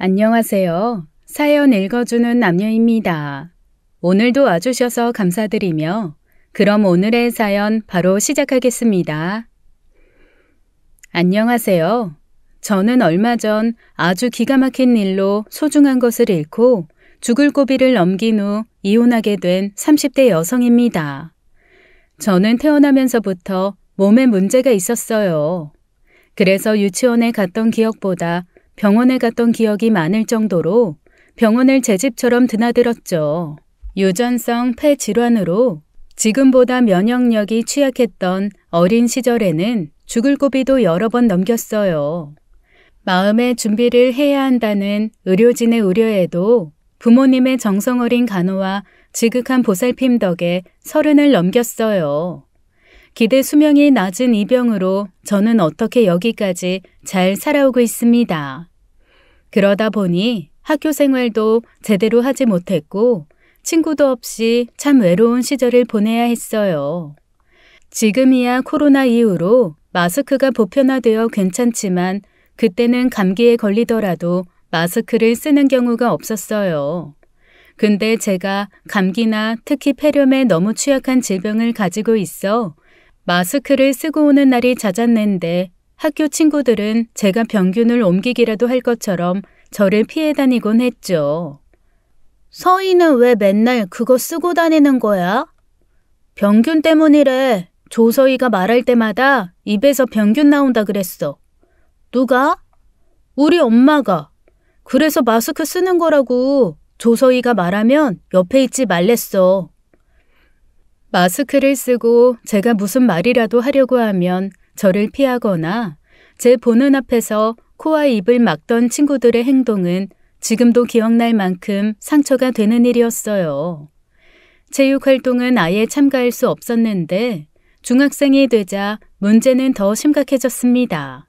안녕하세요. 사연 읽어주는 남녀입니다. 오늘도 와주셔서 감사드리며 그럼 오늘의 사연 바로 시작하겠습니다. 안녕하세요. 저는 얼마 전 아주 기가 막힌 일로 소중한 것을 잃고 죽을 고비를 넘긴 후 이혼하게 된 30대 여성입니다. 저는 태어나면서부터 몸에 문제가 있었어요. 그래서 유치원에 갔던 기억보다 병원에 갔던 기억이 많을 정도로 병원을 제 집처럼 드나들었죠. 유전성 폐 질환으로 지금보다 면역력이 취약했던 어린 시절에는 죽을 고비도 여러 번 넘겼어요. 마음의 준비를 해야 한다는 의료진의 우려에도 부모님의 정성어린 간호와 지극한 보살핌 덕에 30을 넘겼어요. 기대 수명이 낮은 이 병으로 저는 어떻게 여기까지 잘 살아오고 있습니다. 그러다 보니 학교 생활도 제대로 하지 못했고 친구도 없이 참 외로운 시절을 보내야 했어요. 지금이야 코로나 이후로 마스크가 보편화되어 괜찮지만 그때는 감기에 걸리더라도 마스크를 쓰는 경우가 없었어요. 근데 제가 감기나 특히 폐렴에 너무 취약한 질병을 가지고 있어 마스크를 쓰고 오는 날이 잦았는데 학교 친구들은 제가 병균을 옮기기라도 할 것처럼 저를 피해 다니곤 했죠. 서희는 왜 맨날 그거 쓰고 다니는 거야? 병균 때문이래. 조서희가 말할 때마다 입에서 병균 나온다 그랬어. 누가? 우리 엄마가. 그래서 마스크 쓰는 거라고 조서희가 말하면 옆에 있지 말랬어. 마스크를 쓰고 제가 무슨 말이라도 하려고 하면 저를 피하거나 제 보는 앞에서 코와 입을 막던 친구들의 행동은 지금도 기억날 만큼 상처가 되는 일이었어요. 체육활동은 아예 참가할 수 없었는데 중학생이 되자 문제는 더 심각해졌습니다.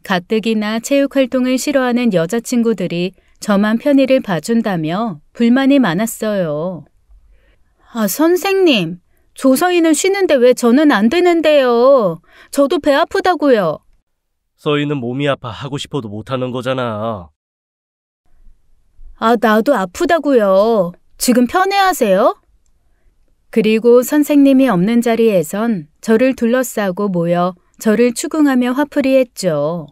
가뜩이나 체육활동을 싫어하는 여자친구들이 저만 편의를 봐준다며 불만이 많았어요. 아, 선생님, 조서희는 쉬는데 왜 저는 안 되는데요? 저도 배 아프다고요. 서희는 몸이 아파 하고 싶어도 못하는 거잖아. 아, 나도 아프다고요. 지금 편애하세요? 그리고 선생님이 없는 자리에선 저를 둘러싸고 모여 저를 추궁하며 화풀이했죠.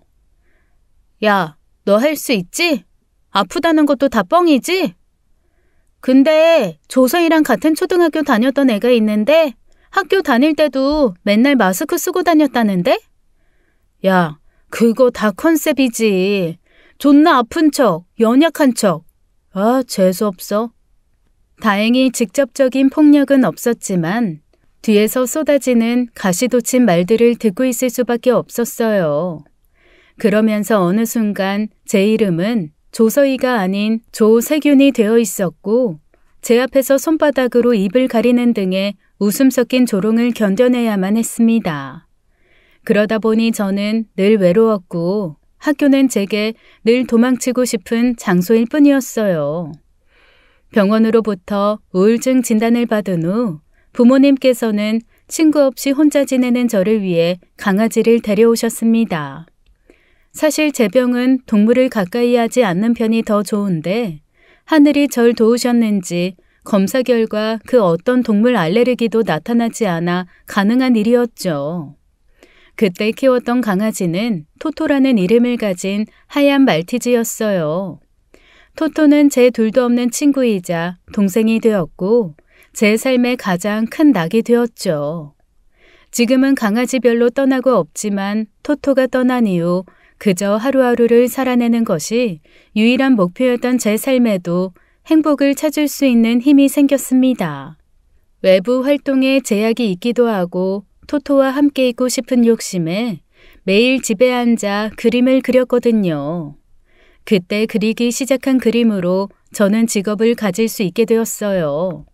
야, 너 할 수 있지? 아프다는 것도 다 뻥이지? 근데 조서희랑 같은 초등학교 다녔던 애가 있는데 학교 다닐 때도 맨날 마스크 쓰고 다녔다는데? 야, 그거 다 컨셉이지. 존나 아픈 척, 연약한 척. 아, 재수없어. 다행히 직접적인 폭력은 없었지만 뒤에서 쏟아지는 가시돋친 말들을 듣고 있을 수밖에 없었어요. 그러면서 어느 순간 제 이름은 조서희가 아닌 조세균이 되어 있었고 제 앞에서 손바닥으로 입을 가리는 등의 웃음 섞인 조롱을 견뎌내야만 했습니다. 그러다 보니 저는 늘 외로웠고 학교는 제게 늘 도망치고 싶은 장소일 뿐이었어요. 병원으로부터 우울증 진단을 받은 후 부모님께서는 친구 없이 혼자 지내는 저를 위해 강아지를 데려오셨습니다. 사실 제 병은 동물을 가까이 하지 않는 편이 더 좋은데 하늘이 절 도우셨는지 검사 결과 그 어떤 동물 알레르기도 나타나지 않아 가능한 일이었죠. 그때 키웠던 강아지는 토토라는 이름을 가진 하얀 말티즈였어요. 토토는 제 둘도 없는 친구이자 동생이 되었고 제 삶의 가장 큰 낙이 되었죠. 지금은 강아지별로 떠나고 없지만 토토가 떠난 이후 그저 하루하루를 살아내는 것이 유일한 목표였던 제 삶에도 행복을 찾을 수 있는 힘이 생겼습니다. 외부 활동에 제약이 있기도 하고 토토와 함께 있고 싶은 욕심에 매일 집에 앉아 그림을 그렸거든요. 그때 그리기 시작한 그림으로 저는 직업을 가질 수 있게 되었어요.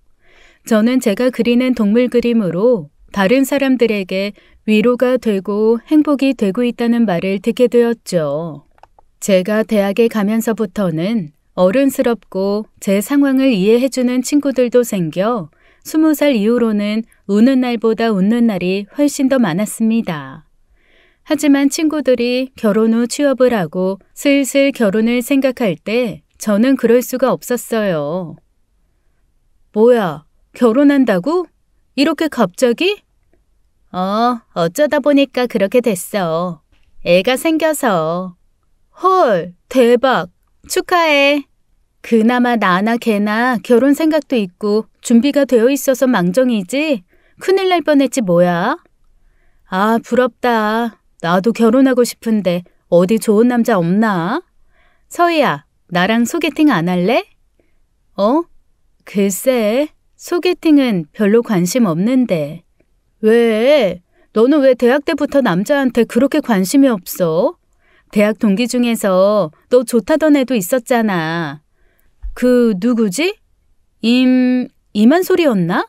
저는 제가 그리는 동물 그림으로 다른 사람들에게 위로가 되고 행복이 되고 있다는 말을 듣게 되었죠. 제가 대학에 가면서부터는 어른스럽고 제 상황을 이해해주는 친구들도 생겨 20살 이후로는 우는 날보다 웃는 날이 훨씬 더 많았습니다. 하지만 친구들이 결혼 후 취업을 하고 슬슬 결혼을 생각할 때 저는 그럴 수가 없었어요. 뭐야, 결혼한다고? 이렇게 갑자기? 어쩌다 보니까 그렇게 됐어. 애가 생겨서. 헐, 대박. 축하해. 그나마 나나 걔나 결혼 생각도 있고 준비가 되어 있어서 망정이지? 큰일 날 뻔했지 뭐야? 아, 부럽다. 나도 결혼하고 싶은데 어디 좋은 남자 없나? 서희야, 나랑 소개팅 안 할래? 글쎄, 소개팅은 별로 관심 없는데. 왜? 너는 왜 대학 때부터 남자한테 그렇게 관심이 없어? 대학 동기 중에서 너 좋다던 애도 있었잖아. 그 누구지? 이만솔이었나?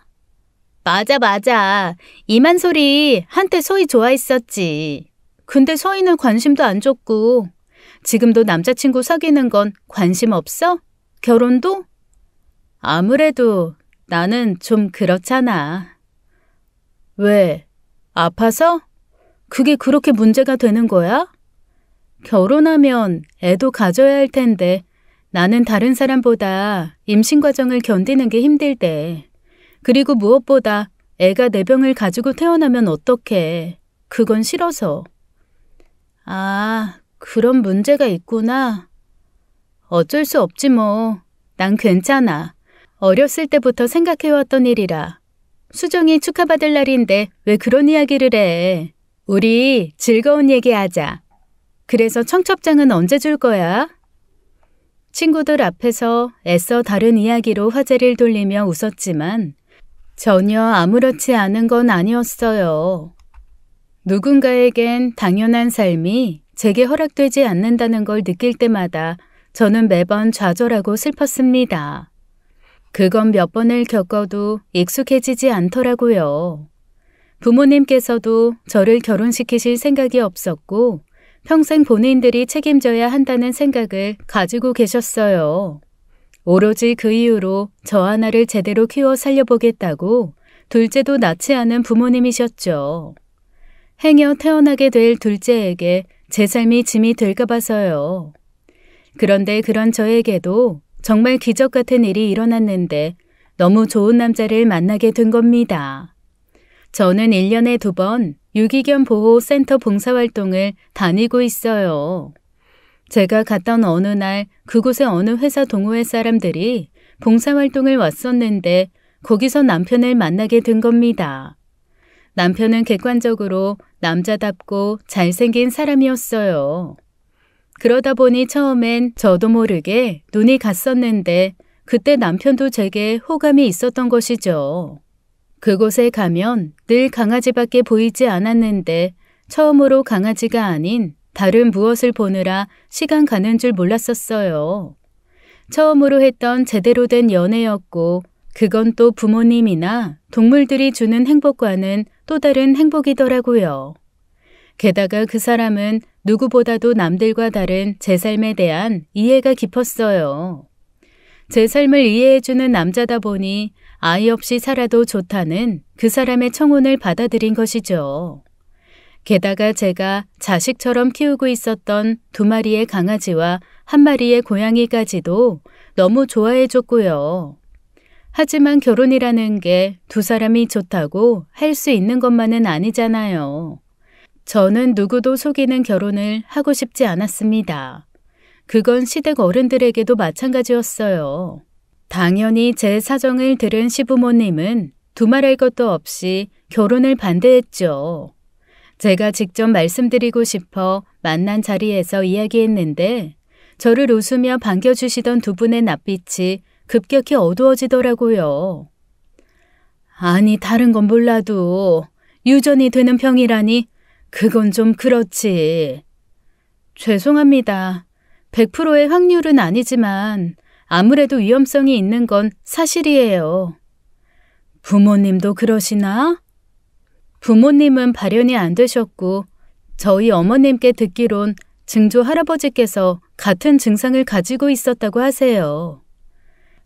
맞아. 이만솔이 한때 서희 좋아했었지. 근데 서희는 관심도 안 줬고. 지금도 남자친구 사귀는 건 관심 없어? 결혼도? 아무래도 나는 좀 그렇잖아. 왜? 아파서? 그게 그렇게 문제가 되는 거야? 결혼하면 애도 가져야 할 텐데 나는 다른 사람보다 임신 과정을 견디는 게 힘들대. 그리고 무엇보다 애가 내 병을 가지고 태어나면 어떡해. 그건 싫어서. 아, 그런 문제가 있구나. 어쩔 수 없지 뭐. 난 괜찮아. 어렸을 때부터 생각해왔던 일이라. 수정이 축하받을 날인데 왜 그런 이야기를 해. 우리 즐거운 얘기하자. 그래서 청첩장은 언제 줄 거야? 친구들 앞에서 애써 다른 이야기로 화제를 돌리며 웃었지만 전혀 아무렇지 않은 건 아니었어요. 누군가에겐 당연한 삶이 제게 허락되지 않는다는 걸 느낄 때마다 저는 매번 좌절하고 슬펐습니다. 그건 몇 번을 겪어도 익숙해지지 않더라고요. 부모님께서도 저를 결혼시키실 생각이 없었고 평생 본인들이 책임져야 한다는 생각을 가지고 계셨어요. 오로지 그 이유로 저 하나를 제대로 키워 살려보겠다고 둘째도 낳지 않은 부모님이셨죠. 행여 태어나게 될 둘째에게 제 삶이 짐이 될까 봐서요. 그런데 그런 저에게도 정말 기적 같은 일이 일어났는데 너무 좋은 남자를 만나게 된 겁니다. 저는 1년에 2번 유기견 보호센터 봉사활동을 다니고 있어요. 제가 갔던 어느 날 그곳의 어느 회사 동호회 사람들이 봉사활동을 왔었는데 거기서 남편을 만나게 된 겁니다. 남편은 객관적으로 남자답고 잘생긴 사람이었어요. 그러다 보니 처음엔 저도 모르게 눈이 갔었는데 그때 남편도 제게 호감이 있었던 것이죠. 그곳에 가면 늘 강아지밖에 보이지 않았는데 처음으로 강아지가 아닌 다른 무엇을 보느라 시간 가는 줄 몰랐었어요. 처음으로 했던 제대로 된 연애였고 그건 또 부모님이나 동물들이 주는 행복과는 또 다른 행복이더라고요. 게다가 그 사람은 누구보다도 남들과 다른 제 삶에 대한 이해가 깊었어요. 제 삶을 이해해주는 남자다 보니 아이 없이 살아도 좋다는 그 사람의 청혼을 받아들인 것이죠. 게다가 제가 자식처럼 키우고 있었던 2마리의 강아지와 1마리의 고양이까지도 너무 좋아해줬고요. 하지만 결혼이라는 게 2사람이 좋다고 할 수 있는 것만은 아니잖아요. 저는 누구도 속이는 결혼을 하고 싶지 않았습니다. 그건 시댁 어른들에게도 마찬가지였어요. 당연히 제 사정을 들은 시부모님은 두말할 것도 없이 결혼을 반대했죠. 제가 직접 말씀드리고 싶어 만난 자리에서 이야기했는데 저를 웃으며 반겨주시던 2분의 낯빛이 급격히 어두워지더라고요. 아니, 다른 건 몰라도 유전이 되는 병이라니 그건 좀 그렇지. 죄송합니다. 100%의 확률은 아니지만 아무래도 위험성이 있는 건 사실이에요. 부모님도 그러시나? 부모님은 발현이 안 되셨고 저희 어머님께 듣기론 증조 할아버지께서 같은 증상을 가지고 있었다고 하세요.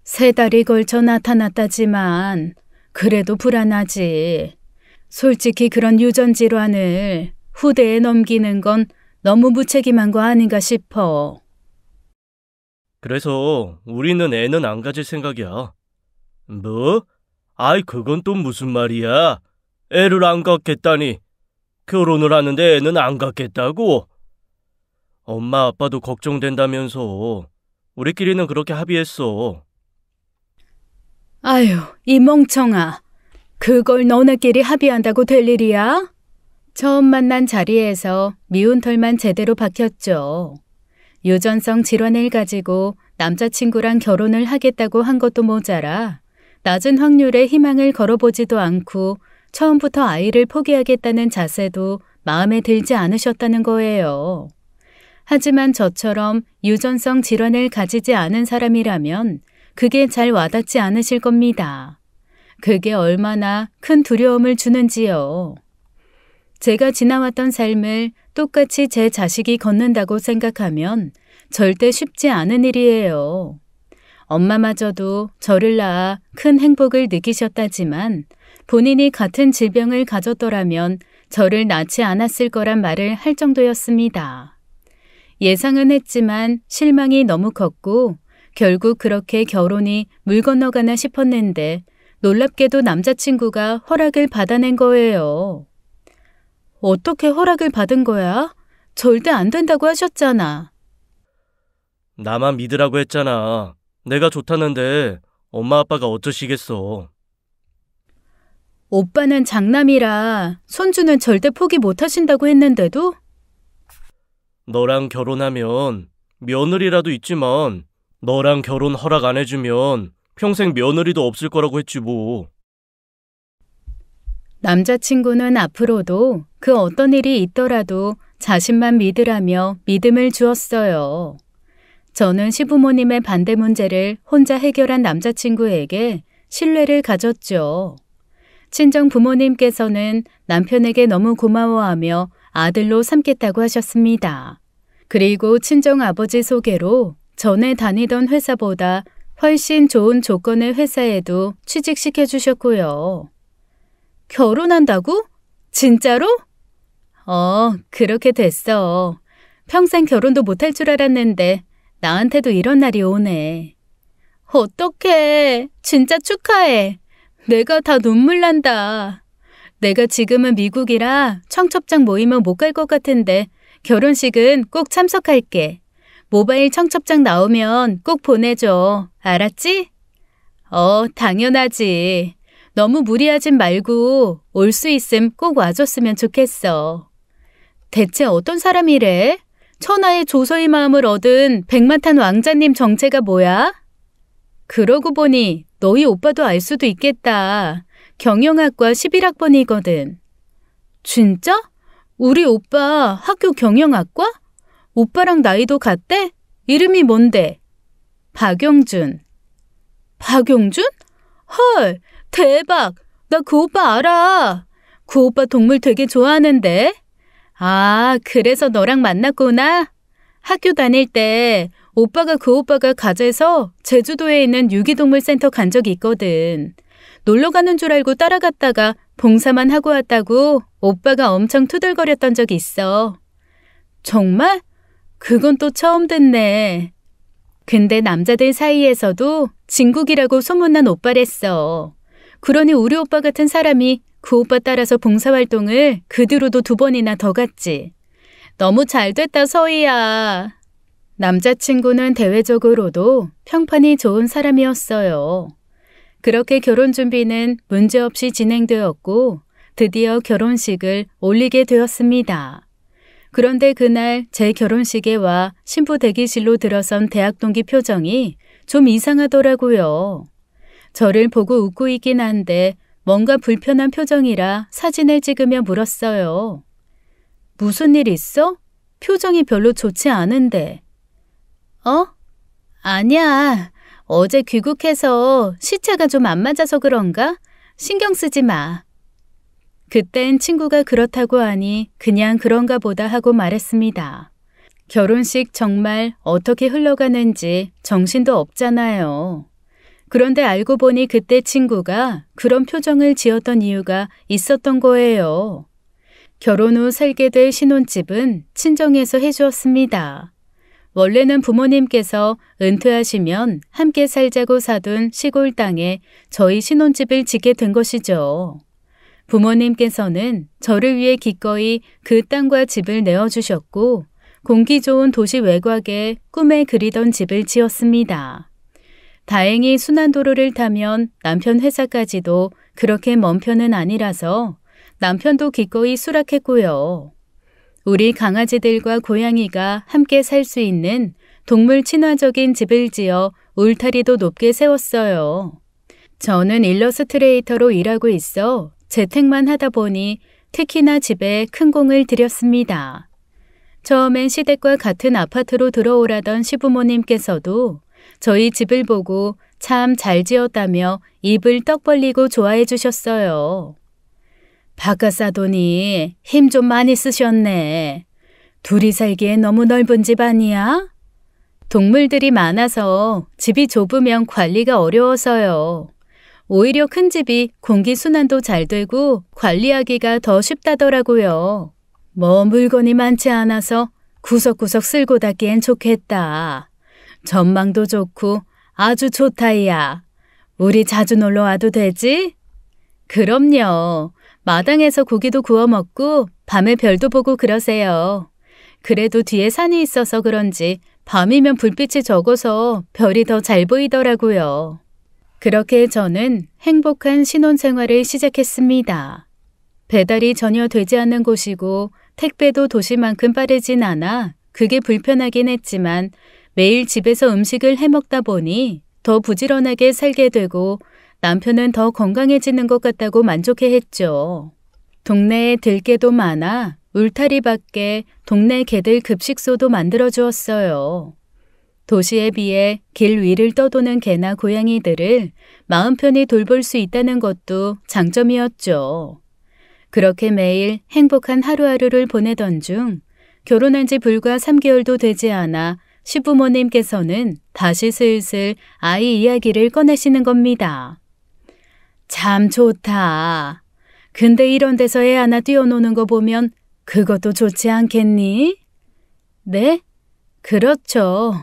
3달이 걸쳐 나타났다지만 그래도 불안하지. 솔직히 그런 유전 질환을 후대에 넘기는 건 너무 무책임한 거 아닌가 싶어. 그래서 우리는 애는 안 가질 생각이야. 뭐? 아이, 그건 또 무슨 말이야? 애를 안 갖겠다니. 결혼을 하는데 애는 안 갖겠다고? 엄마 아빠도 걱정된다면서. 우리끼리는 그렇게 합의했어. 아유, 이 멍청아. 그걸 너네끼리 합의한다고 될 일이야? 처음 만난 자리에서 미운 털만 제대로 박혔죠. 유전성 질환을 가지고 남자친구랑 결혼을 하겠다고 한 것도 모자라 낮은 확률의 희망을 걸어보지도 않고 처음부터 아이를 포기하겠다는 자세도 마음에 들지 않으셨다는 거예요. 하지만 저처럼 유전성 질환을 가지지 않은 사람이라면 그게 잘 와닿지 않으실 겁니다. 그게 얼마나 큰 두려움을 주는지요. 제가 지나왔던 삶을 똑같이 제 자식이 걷는다고 생각하면 절대 쉽지 않은 일이에요. 엄마마저도 저를 낳아 큰 행복을 느끼셨다지만 본인이 같은 질병을 가졌더라면 저를 낳지 않았을 거란 말을 할 정도였습니다. 예상은 했지만 실망이 너무 컸고 결국 그렇게 결혼이 물 건너가나 싶었는데 놀랍게도 남자친구가 허락을 받아낸 거예요. 어떻게 허락을 받은 거야? 절대 안 된다고 하셨잖아. 나만 믿으라고 했잖아. 내가 좋다는데 엄마 아빠가 어쩌시겠어. 오빠는 장남이라 손주는 절대 포기 못 하신다고 했는데도? 너랑 결혼하면 며느리라도 있지만 너랑 결혼 허락 안 해주면 평생 며느리도 없을 거라고 했지 뭐. 남자친구는 앞으로도 그 어떤 일이 있더라도 자신만 믿으라며 믿음을 주었어요. 저는 시부모님의 반대 문제를 혼자 해결한 남자친구에게 신뢰를 가졌죠. 친정 부모님께서는 남편에게 너무 고마워하며 아들로 삼겠다고 하셨습니다. 그리고 친정 아버지 소개로 전에 다니던 회사보다 훨씬 좋은 조건의 회사에도 취직시켜 주셨고요. 결혼한다고? 진짜로? 그렇게 됐어. 평생 결혼도 못할 줄 알았는데 나한테도 이런 날이 오네. 어떡해. 진짜 축하해. 내가 다 눈물 난다. 내가 지금은 미국이라 청첩장 모임은 못 갈 것 같은데 결혼식은 꼭 참석할게. 모바일 청첩장 나오면 꼭 보내줘. 알았지? 당연하지. 너무 무리하진 말고 올 수 있음 꼭 와줬으면 좋겠어. 대체 어떤 사람이래? 천하의 조서의 마음을 얻은 백마탄 왕자님 정체가 뭐야? 그러고 보니 너희 오빠도 알 수도 있겠다. 경영학과 11학번이거든. 진짜? 우리 오빠 학교 경영학과? 오빠랑 나이도 같대? 이름이 뭔데? 박용준. 박용준? 헐, 대박! 나 그 오빠 알아. 그 오빠 동물 되게 좋아하는데. 아, 그래서 너랑 만났구나? 학교 다닐 때 그 오빠가 가재서 제주도에 있는 유기동물 센터 간 적이 있거든. 놀러 가는 줄 알고 따라갔다가 봉사만 하고 왔다고 오빠가 엄청 투덜거렸던 적이 있어. 정말? 그건 또 처음 듣네. 근데 남자들 사이에서도 진국이라고 소문난 오빠랬어. 그러니 우리 오빠 같은 사람이 그 오빠 따라서 봉사활동을 그 뒤로도 2번이나 더 갔지. 너무 잘 됐다, 서희야. 남자친구는 대외적으로도 평판이 좋은 사람이었어요. 그렇게 결혼 준비는 문제없이 진행되었고 드디어 결혼식을 올리게 되었습니다. 그런데 그날 제 결혼식에 와 신부 대기실로 들어선 대학 동기 표정이 좀 이상하더라고요. 저를 보고 웃고 있긴 한데 뭔가 불편한 표정이라 사진을 찍으며 물었어요. 무슨 일 있어? 표정이 별로 좋지 않은데. 아니야. 어제 귀국해서 시차가 좀 안 맞아서 그런가? 신경 쓰지 마. 그땐 친구가 그렇다고 하니 그냥 그런가 보다 하고 말했습니다. 결혼식 정말 어떻게 흘러가는지 정신도 없잖아요. 그런데 알고 보니 그때 친구가 그런 표정을 지었던 이유가 있었던 거예요. 결혼 후 살게 될 신혼집은 친정에서 해주었습니다. 원래는 부모님께서 은퇴하시면 함께 살자고 사둔 시골 땅에 저희 신혼집을 짓게 된 것이죠. 부모님께서는 저를 위해 기꺼이 그 땅과 집을 내어주셨고 공기 좋은 도시 외곽에 꿈에 그리던 집을 지었습니다. 다행히 순환도로를 타면 남편 회사까지도 그렇게 먼 편은 아니라서 남편도 기꺼이 수락했고요. 우리 강아지들과 고양이가 함께 살 수 있는 동물 친화적인 집을 지어 울타리도 높게 세웠어요. 저는 일러스트레이터로 일하고 있어 재택만 하다 보니 특히나 집에 큰 공을 들였습니다. 처음엔 시댁과 같은 아파트로 들어오라던 시부모님께서도 저희 집을 보고 참 잘 지었다며 입을 떡 벌리고 좋아해 주셨어요. 바깥 사돈이 힘 좀 많이 쓰셨네. 둘이 살기에 너무 넓은 집 아니야? 동물들이 많아서 집이 좁으면 관리가 어려워서요. 오히려 큰 집이 공기순환도 잘 되고 관리하기가 더 쉽다더라고요. 뭐 물건이 많지 않아서 구석구석 쓸고 닦기엔 좋겠다. 전망도 좋고 아주 좋다야. 우리 자주 놀러 와도 되지? 그럼요. 마당에서 고기도 구워 먹고 밤에 별도 보고 그러세요. 그래도 뒤에 산이 있어서 그런지 밤이면 불빛이 적어서 별이 더 잘 보이더라고요. 그렇게 저는 행복한 신혼생활을 시작했습니다. 배달이 전혀 되지 않는 곳이고 택배도 도시만큼 빠르진 않아 그게 불편하긴 했지만 매일 집에서 음식을 해먹다 보니 더 부지런하게 살게 되고 남편은 더 건강해지는 것 같다고 만족해했죠. 동네에 들개도 많아 울타리 밖에 동네 개들 급식소도 만들어주었어요. 도시에 비해 길 위를 떠도는 개나 고양이들을 마음 편히 돌볼 수 있다는 것도 장점이었죠. 그렇게 매일 행복한 하루하루를 보내던 중 결혼한 지 불과 3개월도 되지 않아 시부모님께서는 다시 슬슬 아이 이야기를 꺼내시는 겁니다. 참 좋다. 근데 이런 데서 애 하나 뛰어노는 거 보면 그것도 좋지 않겠니? 네? 그렇죠.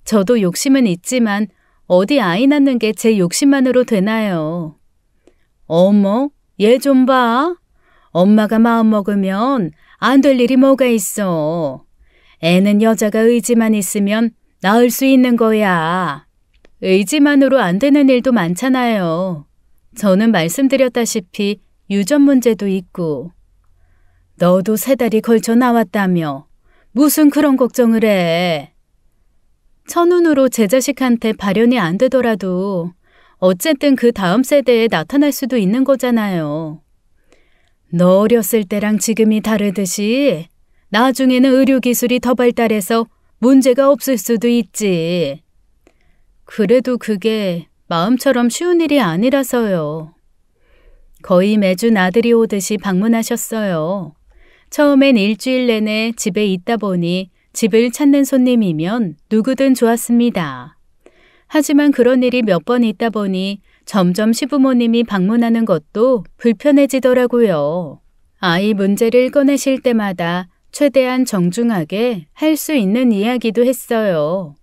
저도 욕심은 있지만 어디 아이 낳는 게 제 욕심만으로 되나요? 어머, 얘 좀 봐. 엄마가 마음 먹으면 안 될 일이 뭐가 있어. 애는 여자가 의지만 있으면 낳을 수 있는 거야. 의지만으로 안 되는 일도 많잖아요. 저는 말씀드렸다시피 유전 문제도 있고. 너도 3달이 걸쳐 나왔다며. 무슨 그런 걱정을 해. 천운으로 제 자식한테 발현이 안 되더라도 어쨌든 그 다음 세대에 나타날 수도 있는 거잖아요. 너 어렸을 때랑 지금이 다르듯이 나중에는 의료기술이 더 발달해서 문제가 없을 수도 있지. 그래도 그게 마음처럼 쉬운 일이 아니라서요. 거의 매주 나들이 오듯이 방문하셨어요. 처음엔 일주일 내내 집에 있다 보니 집을 찾는 손님이면 누구든 좋았습니다. 하지만 그런 일이 몇 번 있다 보니 점점 시부모님이 방문하는 것도 불편해지더라고요. 아이 문제를 꺼내실 때마다 최대한 정중하게 할 수 있는 이야기도 했어요.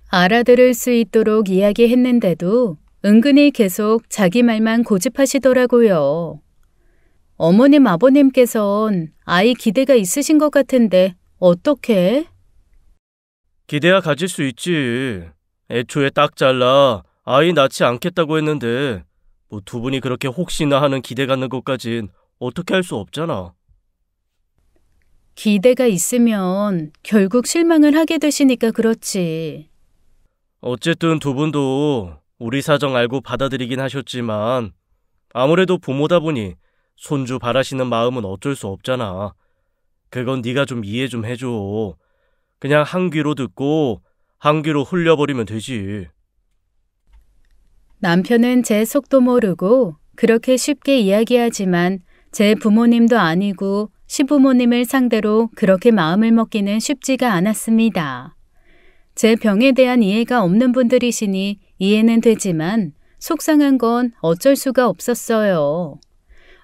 알아들을 수 있도록 이야기했는데도 은근히 계속 자기 말만 고집하시더라고요. 어머님 아버님께선 아이 기대가 있으신 것 같은데 어떡해? 기대야 가질 수 있지. 애초에 딱 잘라 아이 낳지 않겠다고 했는데 뭐 두 분이 그렇게 혹시나 하는 기대 갖는 것까진 어떻게 할 수 없잖아. 기대가 있으면 결국 실망을 하게 되시니까 그렇지. 어쨌든 두 분도 우리 사정 알고 받아들이긴 하셨지만 아무래도 부모다 보니 손주 바라시는 마음은 어쩔 수 없잖아. 그건 네가 좀 이해 좀 해줘. 그냥 한 귀로 듣고 한 귀로 흘려버리면 되지. 남편은 제 속도 모르고 그렇게 쉽게 이야기하지만 제 부모님도 아니고 시부모님을 상대로 그렇게 마음을 먹기는 쉽지가 않았습니다. 제 병에 대한 이해가 없는 분들이시니 이해는 되지만 속상한 건 어쩔 수가 없었어요.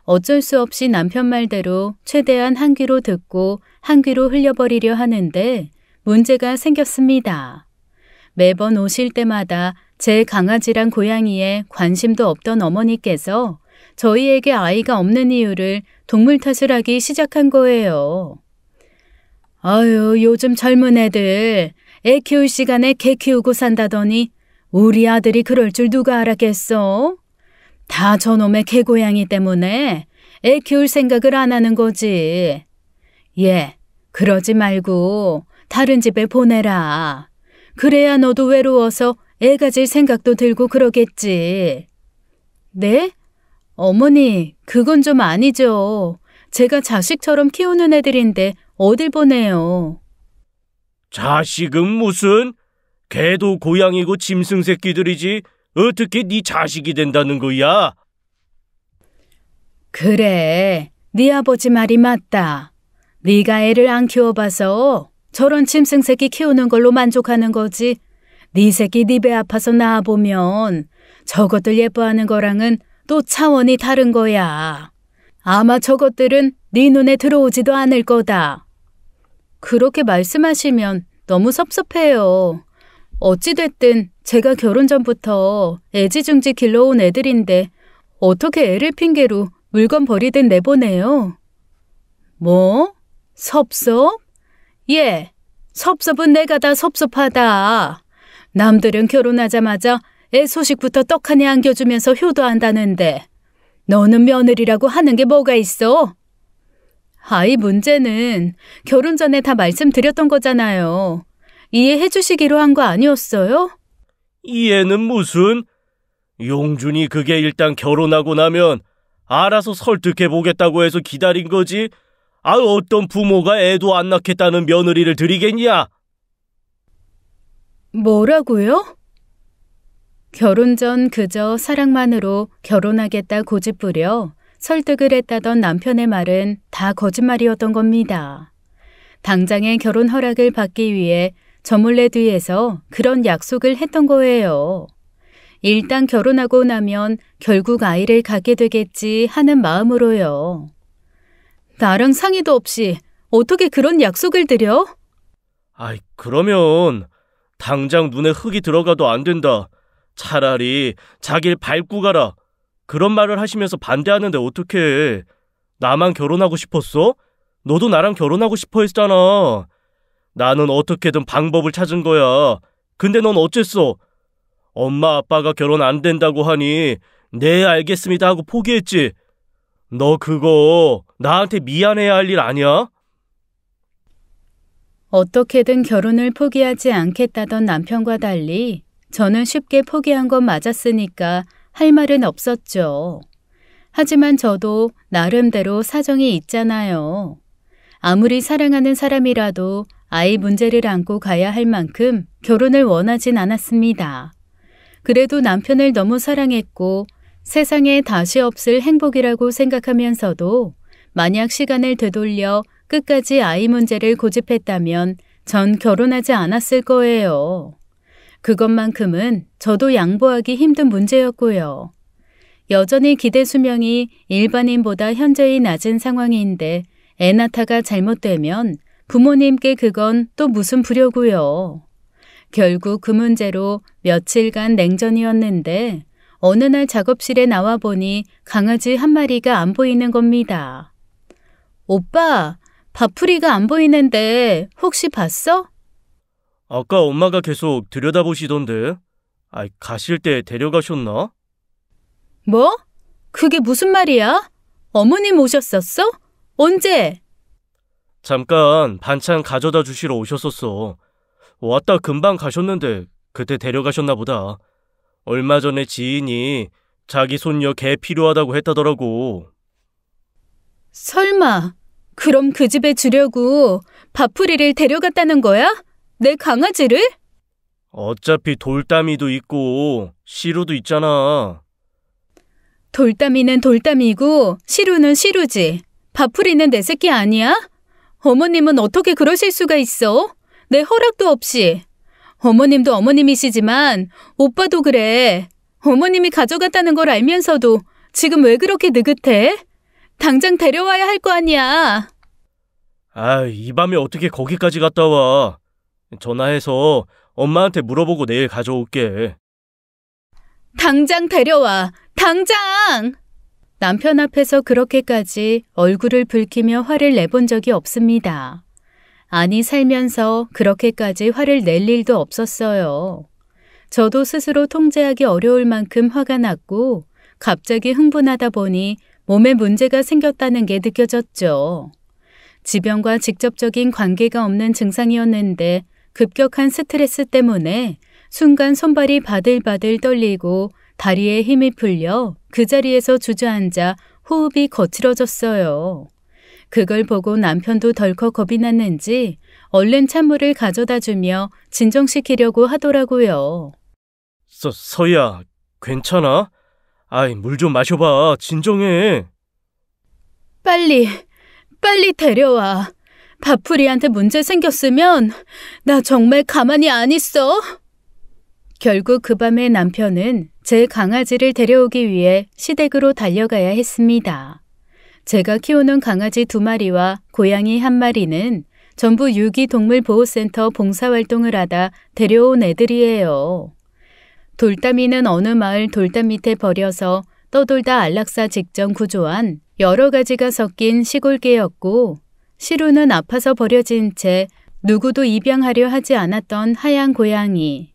어쩔 수 없이 남편 말대로 최대한 한 귀로 듣고 한 귀로 흘려버리려 하는데 문제가 생겼습니다. 매번 오실 때마다 제 강아지랑 고양이에 관심도 없던 어머니께서 저희에게 아이가 없는 이유를 동물 탓을 하기 시작한 거예요. 아유, 요즘 젊은 애들 애 키울 시간에 개 키우고 산다더니 우리 아들이 그럴 줄 누가 알았겠어? 다 저놈의 개고양이 때문에 애 키울 생각을 안 하는 거지. 예, 그러지 말고 다른 집에 보내라. 그래야 너도 외로워서 애 가질 생각도 들고 그러겠지. 네? 어머니, 그건 좀 아니죠. 제가 자식처럼 키우는 애들인데 어딜 보내요. 자식은 무슨? 개도 고양이고 짐승 새끼들이지. 어떻게 네 자식이 된다는 거야? 그래, 네 아버지 말이 맞다. 네가 애를 안 키워봐서 저런 짐승 새끼 키우는 걸로 만족하는 거지. 네 새끼 네 배 아파서 낳아보면 저것들 예뻐하는 거랑은 또 차원이 다른 거야. 아마 저것들은 네 눈에 들어오지도 않을 거다. 그렇게 말씀하시면 너무 섭섭해요. 어찌됐든 제가 결혼 전부터 애지중지 길러온 애들인데 어떻게 애를 핑계로 물건 버리듯 내보내요? 뭐? 섭섭? 예, 섭섭은 내가 다 섭섭하다. 남들은 결혼하자마자 애 소식부터 떡하니 안겨주면서 효도한다는데 너는 며느리라고 하는 게 뭐가 있어? 아이 문제는 결혼 전에 다 말씀드렸던 거잖아요. 이해해 주시기로 한 거 아니었어요? 이해는 무슨? 용준이 그게 일단 결혼하고 나면 알아서 설득해보겠다고 해서 기다린 거지. 어떤 부모가 애도 안 낳겠다는 며느리를 들이겠냐? 뭐라고요? 결혼 전 그저 사랑만으로 결혼하겠다 고집부려 설득을 했다던 남편의 말은 다 거짓말이었던 겁니다. 당장의 결혼 허락을 받기 위해 저 몰래 뒤에서 그런 약속을 했던 거예요. 일단 결혼하고 나면 결국 아이를 갖게 되겠지 하는 마음으로요. 나랑 상의도 없이 어떻게 그런 약속을 드려? 그러면 당장 눈에 흙이 들어가도 안 된다. 차라리 자길 밟고 가라. 그런 말을 하시면서 반대하는데 어떡해. 나만 결혼하고 싶었어? 너도 나랑 결혼하고 싶어 했잖아. 나는 어떻게든 방법을 찾은 거야. 근데 넌 어쨌어? 엄마 아빠가 결혼 안 된다고 하니 네 알겠습니다 하고 포기했지. 너 그거 나한테 미안해야 할 일 아니야? 어떻게든 결혼을 포기하지 않겠다던 남편과 달리 저는 쉽게 포기한 건 맞았으니까 할 말은 없었죠. 하지만 저도 나름대로 사정이 있잖아요. 아무리 사랑하는 사람이라도 아이 문제를 안고 가야 할 만큼 결혼을 원하진 않았습니다. 그래도 남편을 너무 사랑했고 세상에 다시 없을 행복이라고 생각하면서도 만약 시간을 되돌려 끝까지 아이 문제를 고집했다면 전 결혼하지 않았을 거예요. 그것만큼은 저도 양보하기 힘든 문제였고요. 여전히 기대 수명이 일반인보다 현저히 낮은 상황인데 애 낳다가 잘못되면 부모님께 그건 또 무슨 불효고요. 결국 그 문제로 며칠간 냉전이었는데 어느 날 작업실에 나와 보니 강아지 한 마리가 안 보이는 겁니다. 오빠, 밥풀이가 안 보이는데 혹시 봤어? 아까 엄마가 계속 들여다보시던데. 가실 때 데려가셨나? 뭐? 그게 무슨 말이야? 어머님 오셨었어? 언제? 잠깐 반찬 가져다 주시러 오셨었어. 왔다 금방 가셨는데 그때 데려가셨나 보다. 얼마 전에 지인이 자기 손녀 개 필요하다고 했다더라고. 설마 그럼 그 집에 주려고 밥풀이를 데려갔다는 거야? 내 강아지를? 어차피 돌담이도 있고 시루도 있잖아. 돌담이는 돌담이고 시루는 시루지. 밥풀이는 내 새끼 아니야? 어머님은 어떻게 그러실 수가 있어? 내 허락도 없이. 어머님도 어머님이시지만 오빠도 그래. 어머님이 가져갔다는 걸 알면서도 지금 왜 그렇게 느긋해? 당장 데려와야 할 거 아니야. 이 밤에 어떻게 거기까지 갔다 와. 전화해서 엄마한테 물어보고 내일 가져올게. 당장 데려와. 당장! 남편 앞에서 그렇게까지 얼굴을 붉히며 화를 내본 적이 없습니다. 아니, 살면서 그렇게까지 화를 낼 일도 없었어요. 저도 스스로 통제하기 어려울 만큼 화가 났고 갑자기 흥분하다 보니 몸에 문제가 생겼다는 게 느껴졌죠. 지병과 직접적인 관계가 없는 증상이었는데 급격한 스트레스 때문에 순간 손발이 바들바들 떨리고 다리에 힘이 풀려 그 자리에서 주저앉아 호흡이 거칠어졌어요. 그걸 보고 남편도 덜컥 겁이 났는지 얼른 찬물을 가져다 주며 진정시키려고 하더라고요. 서희야, 괜찮아? 물 좀 마셔봐. 진정해. 빨리 데려와. 밥풀이한테 문제 생겼으면 나 정말 가만히 안 있어. 결국 그 밤에 남편은 제 강아지를 데려오기 위해 시댁으로 달려가야 했습니다. 제가 키우는 강아지 2마리와 고양이 1마리는 전부 유기동물보호센터 봉사활동을 하다 데려온 애들이에요. 돌담이는 어느 마을 돌담 밑에 버려서 떠돌다 안락사 직전 구조한 여러 가지가 섞인 시골개였고, 시루는 아파서 버려진 채 누구도 입양하려 하지 않았던 하얀 고양이,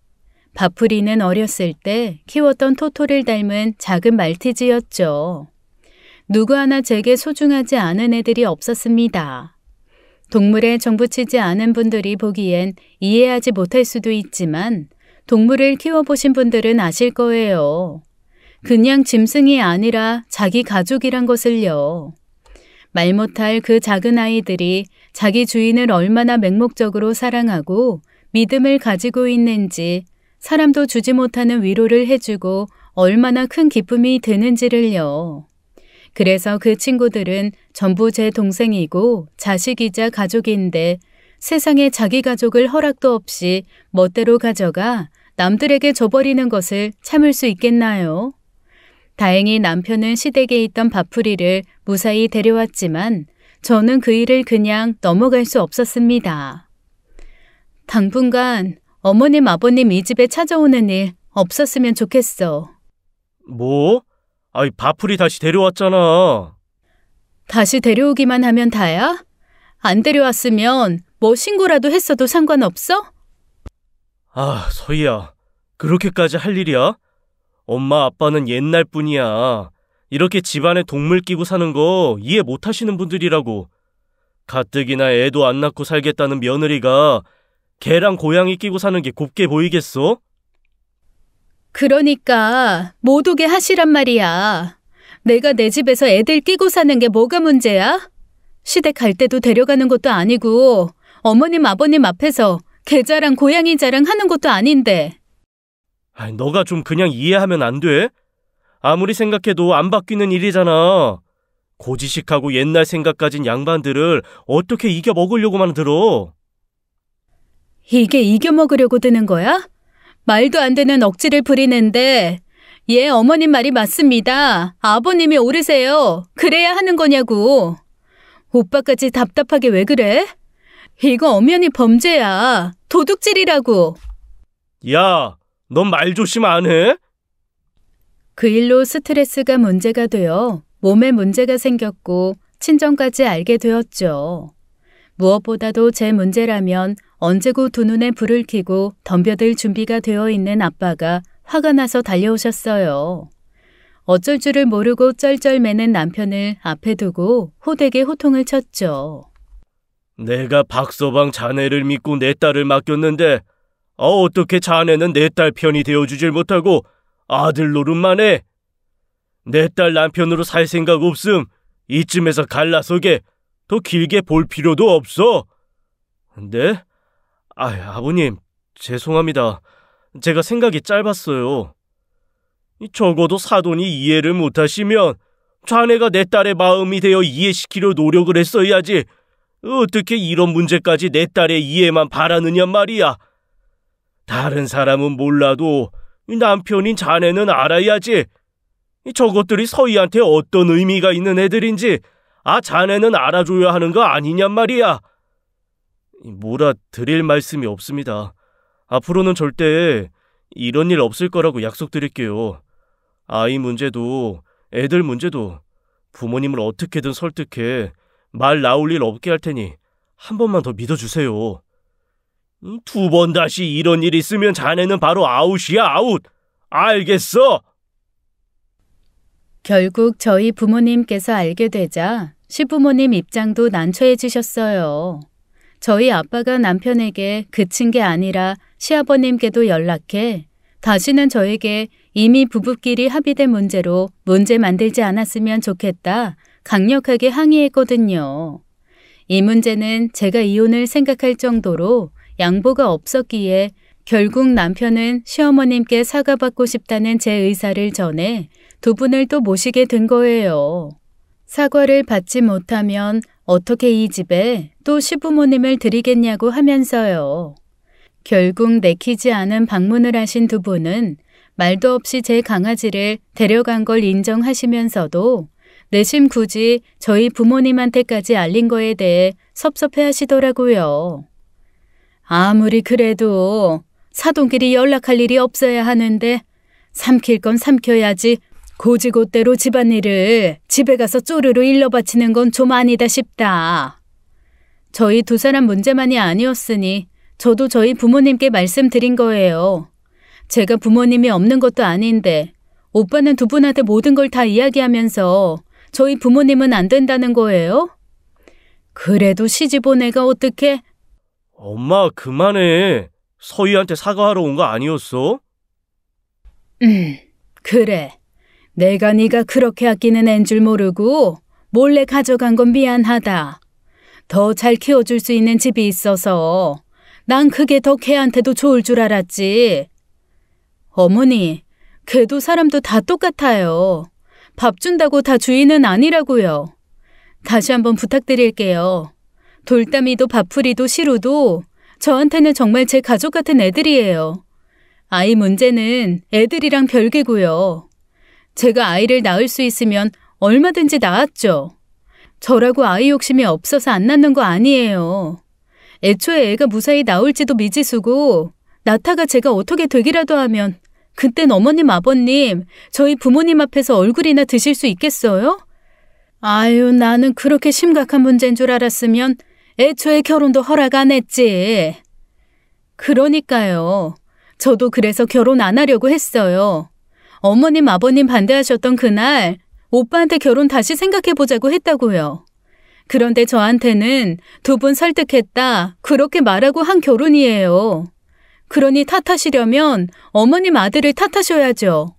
밥풀이는 어렸을 때 키웠던 토토를 닮은 작은 말티즈였죠. 누구 하나 제게 소중하지 않은 애들이 없었습니다. 동물에 정붙이지 않은 분들이 보기엔 이해하지 못할 수도 있지만 동물을 키워보신 분들은 아실 거예요. 그냥 짐승이 아니라 자기 가족이란 것을요. 말 못할 그 작은 아이들이 자기 주인을 얼마나 맹목적으로 사랑하고 믿음을 가지고 있는지, 사람도 주지 못하는 위로를 해주고 얼마나 큰 기쁨이 드는지를요. 그래서 그 친구들은 전부 제 동생이고 자식이자 가족인데 세상에 자기 가족을 허락도 없이 멋대로 가져가 남들에게 줘버리는 것을 참을 수 있겠나요? 다행히 남편은 시댁에 있던 밥풀이를 무사히 데려왔지만 저는 그 일을 그냥 넘어갈 수 없었습니다. 당분간 어머님 아버님 이 집에 찾아오는 일 없었으면 좋겠어. 뭐? 밥풀이 다시 데려왔잖아. 다시 데려오기만 하면 다야? 안 데려왔으면 뭐 신고라도 했어도 상관없어? 서희야, 그렇게까지 할 일이야? 엄마 아빠는 옛날 뿐이야. 이렇게 집안에 동물 끼고 사는 거 이해 못 하시는 분들이라고. 가뜩이나 애도 안 낳고 살겠다는 며느리가 개랑 고양이 끼고 사는 게 곱게 보이겠어? 그러니까 못 오게 하시란 말이야. 내가 내 집에서 애들 끼고 사는 게 뭐가 문제야? 시댁 갈 때도 데려가는 것도 아니고 어머님 아버님 앞에서 개 자랑 고양이 자랑 하는 것도 아닌데. 너가 좀 그냥 이해하면 안 돼? 아무리 생각해도 안 바뀌는 일이잖아. 고지식하고 옛날 생각 가진 양반들을 어떻게 이겨 먹으려고만 들어. 이게 이겨 먹으려고 드는 거야? 말도 안 되는 억지를 부리는데, 예, 어머님 말이 맞습니다. 아버님이 오르세요. 그래야 하는 거냐고. 오빠까지 답답하게 왜 그래? 이거 엄연히 범죄야. 도둑질이라고. 야, 넌 말 조심 안 해? 그 일로 스트레스가 문제가 되어 몸에 문제가 생겼고 친정까지 알게 되었죠. 무엇보다도 제 문제라면 언제고 두 눈에 불을 켜고 덤벼들 준비가 되어 있는 아빠가 화가 나서 달려오셨어요. 어쩔 줄을 모르고 쩔쩔매는 남편을 앞에 두고 호되게 호통을 쳤죠. 내가 박서방 자네를 믿고 내 딸을 맡겼는데 어떻게 자네는 내 딸 편이 되어주질 못하고 아들 노릇만 해. 내 딸 남편으로 살 생각 없음. 이쯤에서 갈라서게 더 길게 볼 필요도 없어. 네? 아버님, 죄송합니다. 제가 생각이 짧았어요. 적어도 사돈이 이해를 못하시면 자네가 내 딸의 마음이 되어 이해시키려 노력을 했어야지. 어떻게 이런 문제까지 내 딸의 이해만 바라느냐 말이야. 다른 사람은 몰라도 남편인 자네는 알아야지. 저것들이 서희한테 어떤 의미가 있는 애들인지 자네는 알아줘야 하는 거 아니냔 말이야. 뭐라 드릴 말씀이 없습니다. 앞으로는 절대 이런 일 없을 거라고 약속드릴게요. 아이 문제도 애들 문제도 부모님을 어떻게든 설득해 말 나올 일 없게 할 테니 한 번만 더 믿어주세요. 두 번 다시 이런 일 있으면 자네는 바로 아웃이야, 아웃. 알겠어? 결국 저희 부모님께서 알게 되자 시부모님 입장도 난처해지셨어요. 저희 아빠가 남편에게 그친 게 아니라 시아버님께도 연락해 다시는 저에게 이미 부부끼리 합의된 문제로 문제 만들지 않았으면 좋겠다 강력하게 항의했거든요. 이 문제는 제가 이혼을 생각할 정도로 양보가 없었기에 결국 남편은 시어머님께 사과받고 싶다는 제 의사를 전해 두 분을 또 모시게 된 거예요. 사과를 받지 못하면 어떻게 이 집에 또 시부모님을 드리겠냐고 하면서요. 결국 내키지 않은 방문을 하신 두 분은 말도 없이 제 강아지를 데려간 걸 인정하시면서도 내심 굳이 저희 부모님한테까지 알린 거에 대해 섭섭해 하시더라고요. 아무리 그래도 사돈끼리 연락할 일이 없어야 하는데 삼킬 건 삼켜야지 고지고대로 집안일을 집에 가서 쪼르르 일러바치는 건 좀 아니다 싶다. 저희 두 사람 문제만이 아니었으니 저도 저희 부모님께 말씀드린 거예요. 제가 부모님이 없는 것도 아닌데 오빠는 두 분한테 모든 걸 다 이야기하면서 저희 부모님은 안 된다는 거예요? 그래도 시집 온 애가 어떻게? 엄마 그만해. 서희한테 사과하러 온 거 아니었어? 그래. 내가 네가 그렇게 아끼는 앤 줄 모르고 몰래 가져간 건 미안하다. 더 잘 키워줄 수 있는 집이 있어서 난 그게 더 걔한테도 좋을 줄 알았지. 어머니, 걔도 사람도 다 똑같아요. 밥 준다고 다 주인은 아니라고요. 다시 한번 부탁드릴게요. 돌담이도 밥풀이도 시루도 저한테는 정말 제 가족 같은 애들이에요. 아이 문제는 애들이랑 별개고요. 제가 아이를 낳을 수 있으면 얼마든지 낳았죠. 저라고 아이 욕심이 없어서 안 낳는 거 아니에요. 애초에 애가 무사히 나올지도 미지수고 낳다가 제가 어떻게 되기라도 하면 그땐 어머님 아버님 저희 부모님 앞에서 얼굴이나 드실 수 있겠어요? 아유 나는 그렇게 심각한 문제인 줄 알았으면 애초에 결혼도 허락 안 했지. 그러니까요. 저도 그래서 결혼 안 하려고 했어요. 어머님 아버님 반대하셨던 그날 오빠한테 결혼 다시 생각해보자고 했다고요. 그런데 저한테는 두 분 설득했다 그렇게 말하고 한 결혼이에요. 그러니 탓하시려면 어머님 아들을 탓하셔야죠.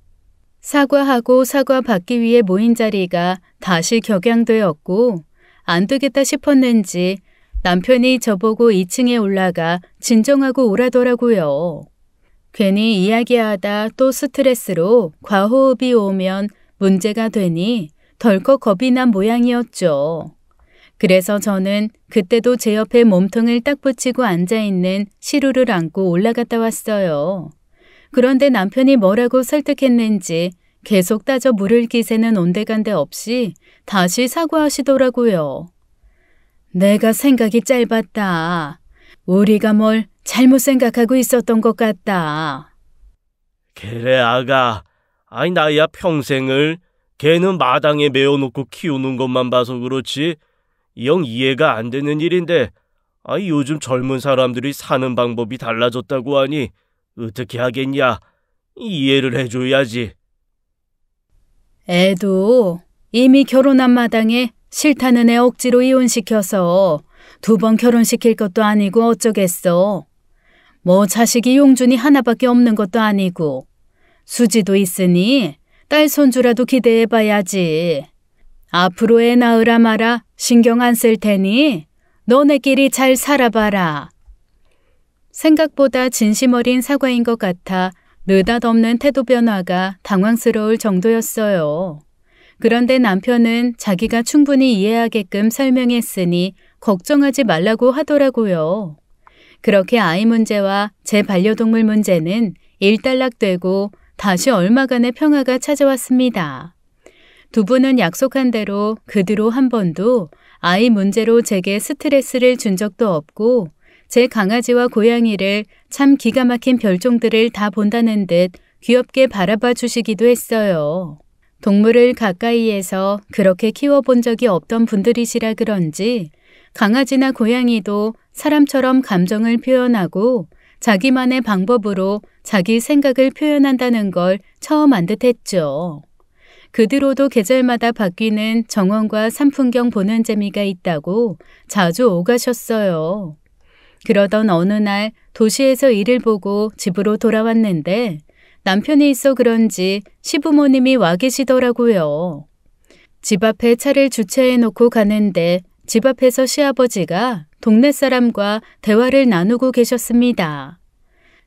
사과하고 사과받기 위해 모인 자리가 다시 격양되었고 안 되겠다 싶었는지 남편이 저보고 2층에 올라가 진정하고 오라더라고요. 괜히 이야기하다 또 스트레스로 과호흡이 오면 문제가 되니 덜컥 겁이 난 모양이었죠. 그래서 저는 그때도 제 옆에 몸통을 딱 붙이고 앉아있는 시루를 안고 올라갔다 왔어요. 그런데 남편이 뭐라고 설득했는지 계속 따져 물을 기세는 온데간데 없이 다시 사과하시더라고요. 내가 생각이 짧았다. 우리가 뭘 잘못 생각하고 있었던 것 같다. 그래 아가. 나야 평생을 걔는 마당에 메어놓고 키우는 것만 봐서 그렇지 영 이해가 안 되는 일인데 요즘 젊은 사람들이 사는 방법이 달라졌다고 하니 어떻게 하겠냐. 이해를 해줘야지. 애도 이미 결혼한 마당에 싫다는 애 억지로 이혼시켜서 2번 결혼시킬 것도 아니고 어쩌겠어. 뭐 자식이 용준이 하나밖에 없는 것도 아니고 수지도 있으니 딸 손주라도 기대해봐야지. 앞으로 애 낳으라 마라 신경 안 쓸 테니 너네끼리 잘 살아봐라. 생각보다 진심 어린 사과인 것 같아 느닷없는 태도 변화가 당황스러울 정도였어요. 그런데 남편은 자기가 충분히 이해하게끔 설명했으니 걱정하지 말라고 하더라고요. 그렇게 아이 문제와 제 반려동물 문제는 일단락되고 다시 얼마간의 평화가 찾아왔습니다. 두 분은 약속한 대로 그 뒤로 한 번도 아이 문제로 제게 스트레스를 준 적도 없고 제 강아지와 고양이를 참 기가 막힌 별종들을 다 본다는 듯 귀엽게 바라봐 주시기도 했어요. 동물을 가까이에서 그렇게 키워본 적이 없던 분들이시라 그런지 강아지나 고양이도 사람처럼 감정을 표현하고 자기만의 방법으로 자기 생각을 표현한다는 걸 처음 안 듯했죠. 그 뒤로도 계절마다 바뀌는 정원과 산풍경 보는 재미가 있다고 자주 오가셨어요. 그러던 어느 날 도시에서 일을 보고 집으로 돌아왔는데 남편이 있어 그런지 시부모님이 와 계시더라고요. 집 앞에 차를 주차해 놓고 가는데 집 앞에서 시아버지가 동네 사람과 대화를 나누고 계셨습니다.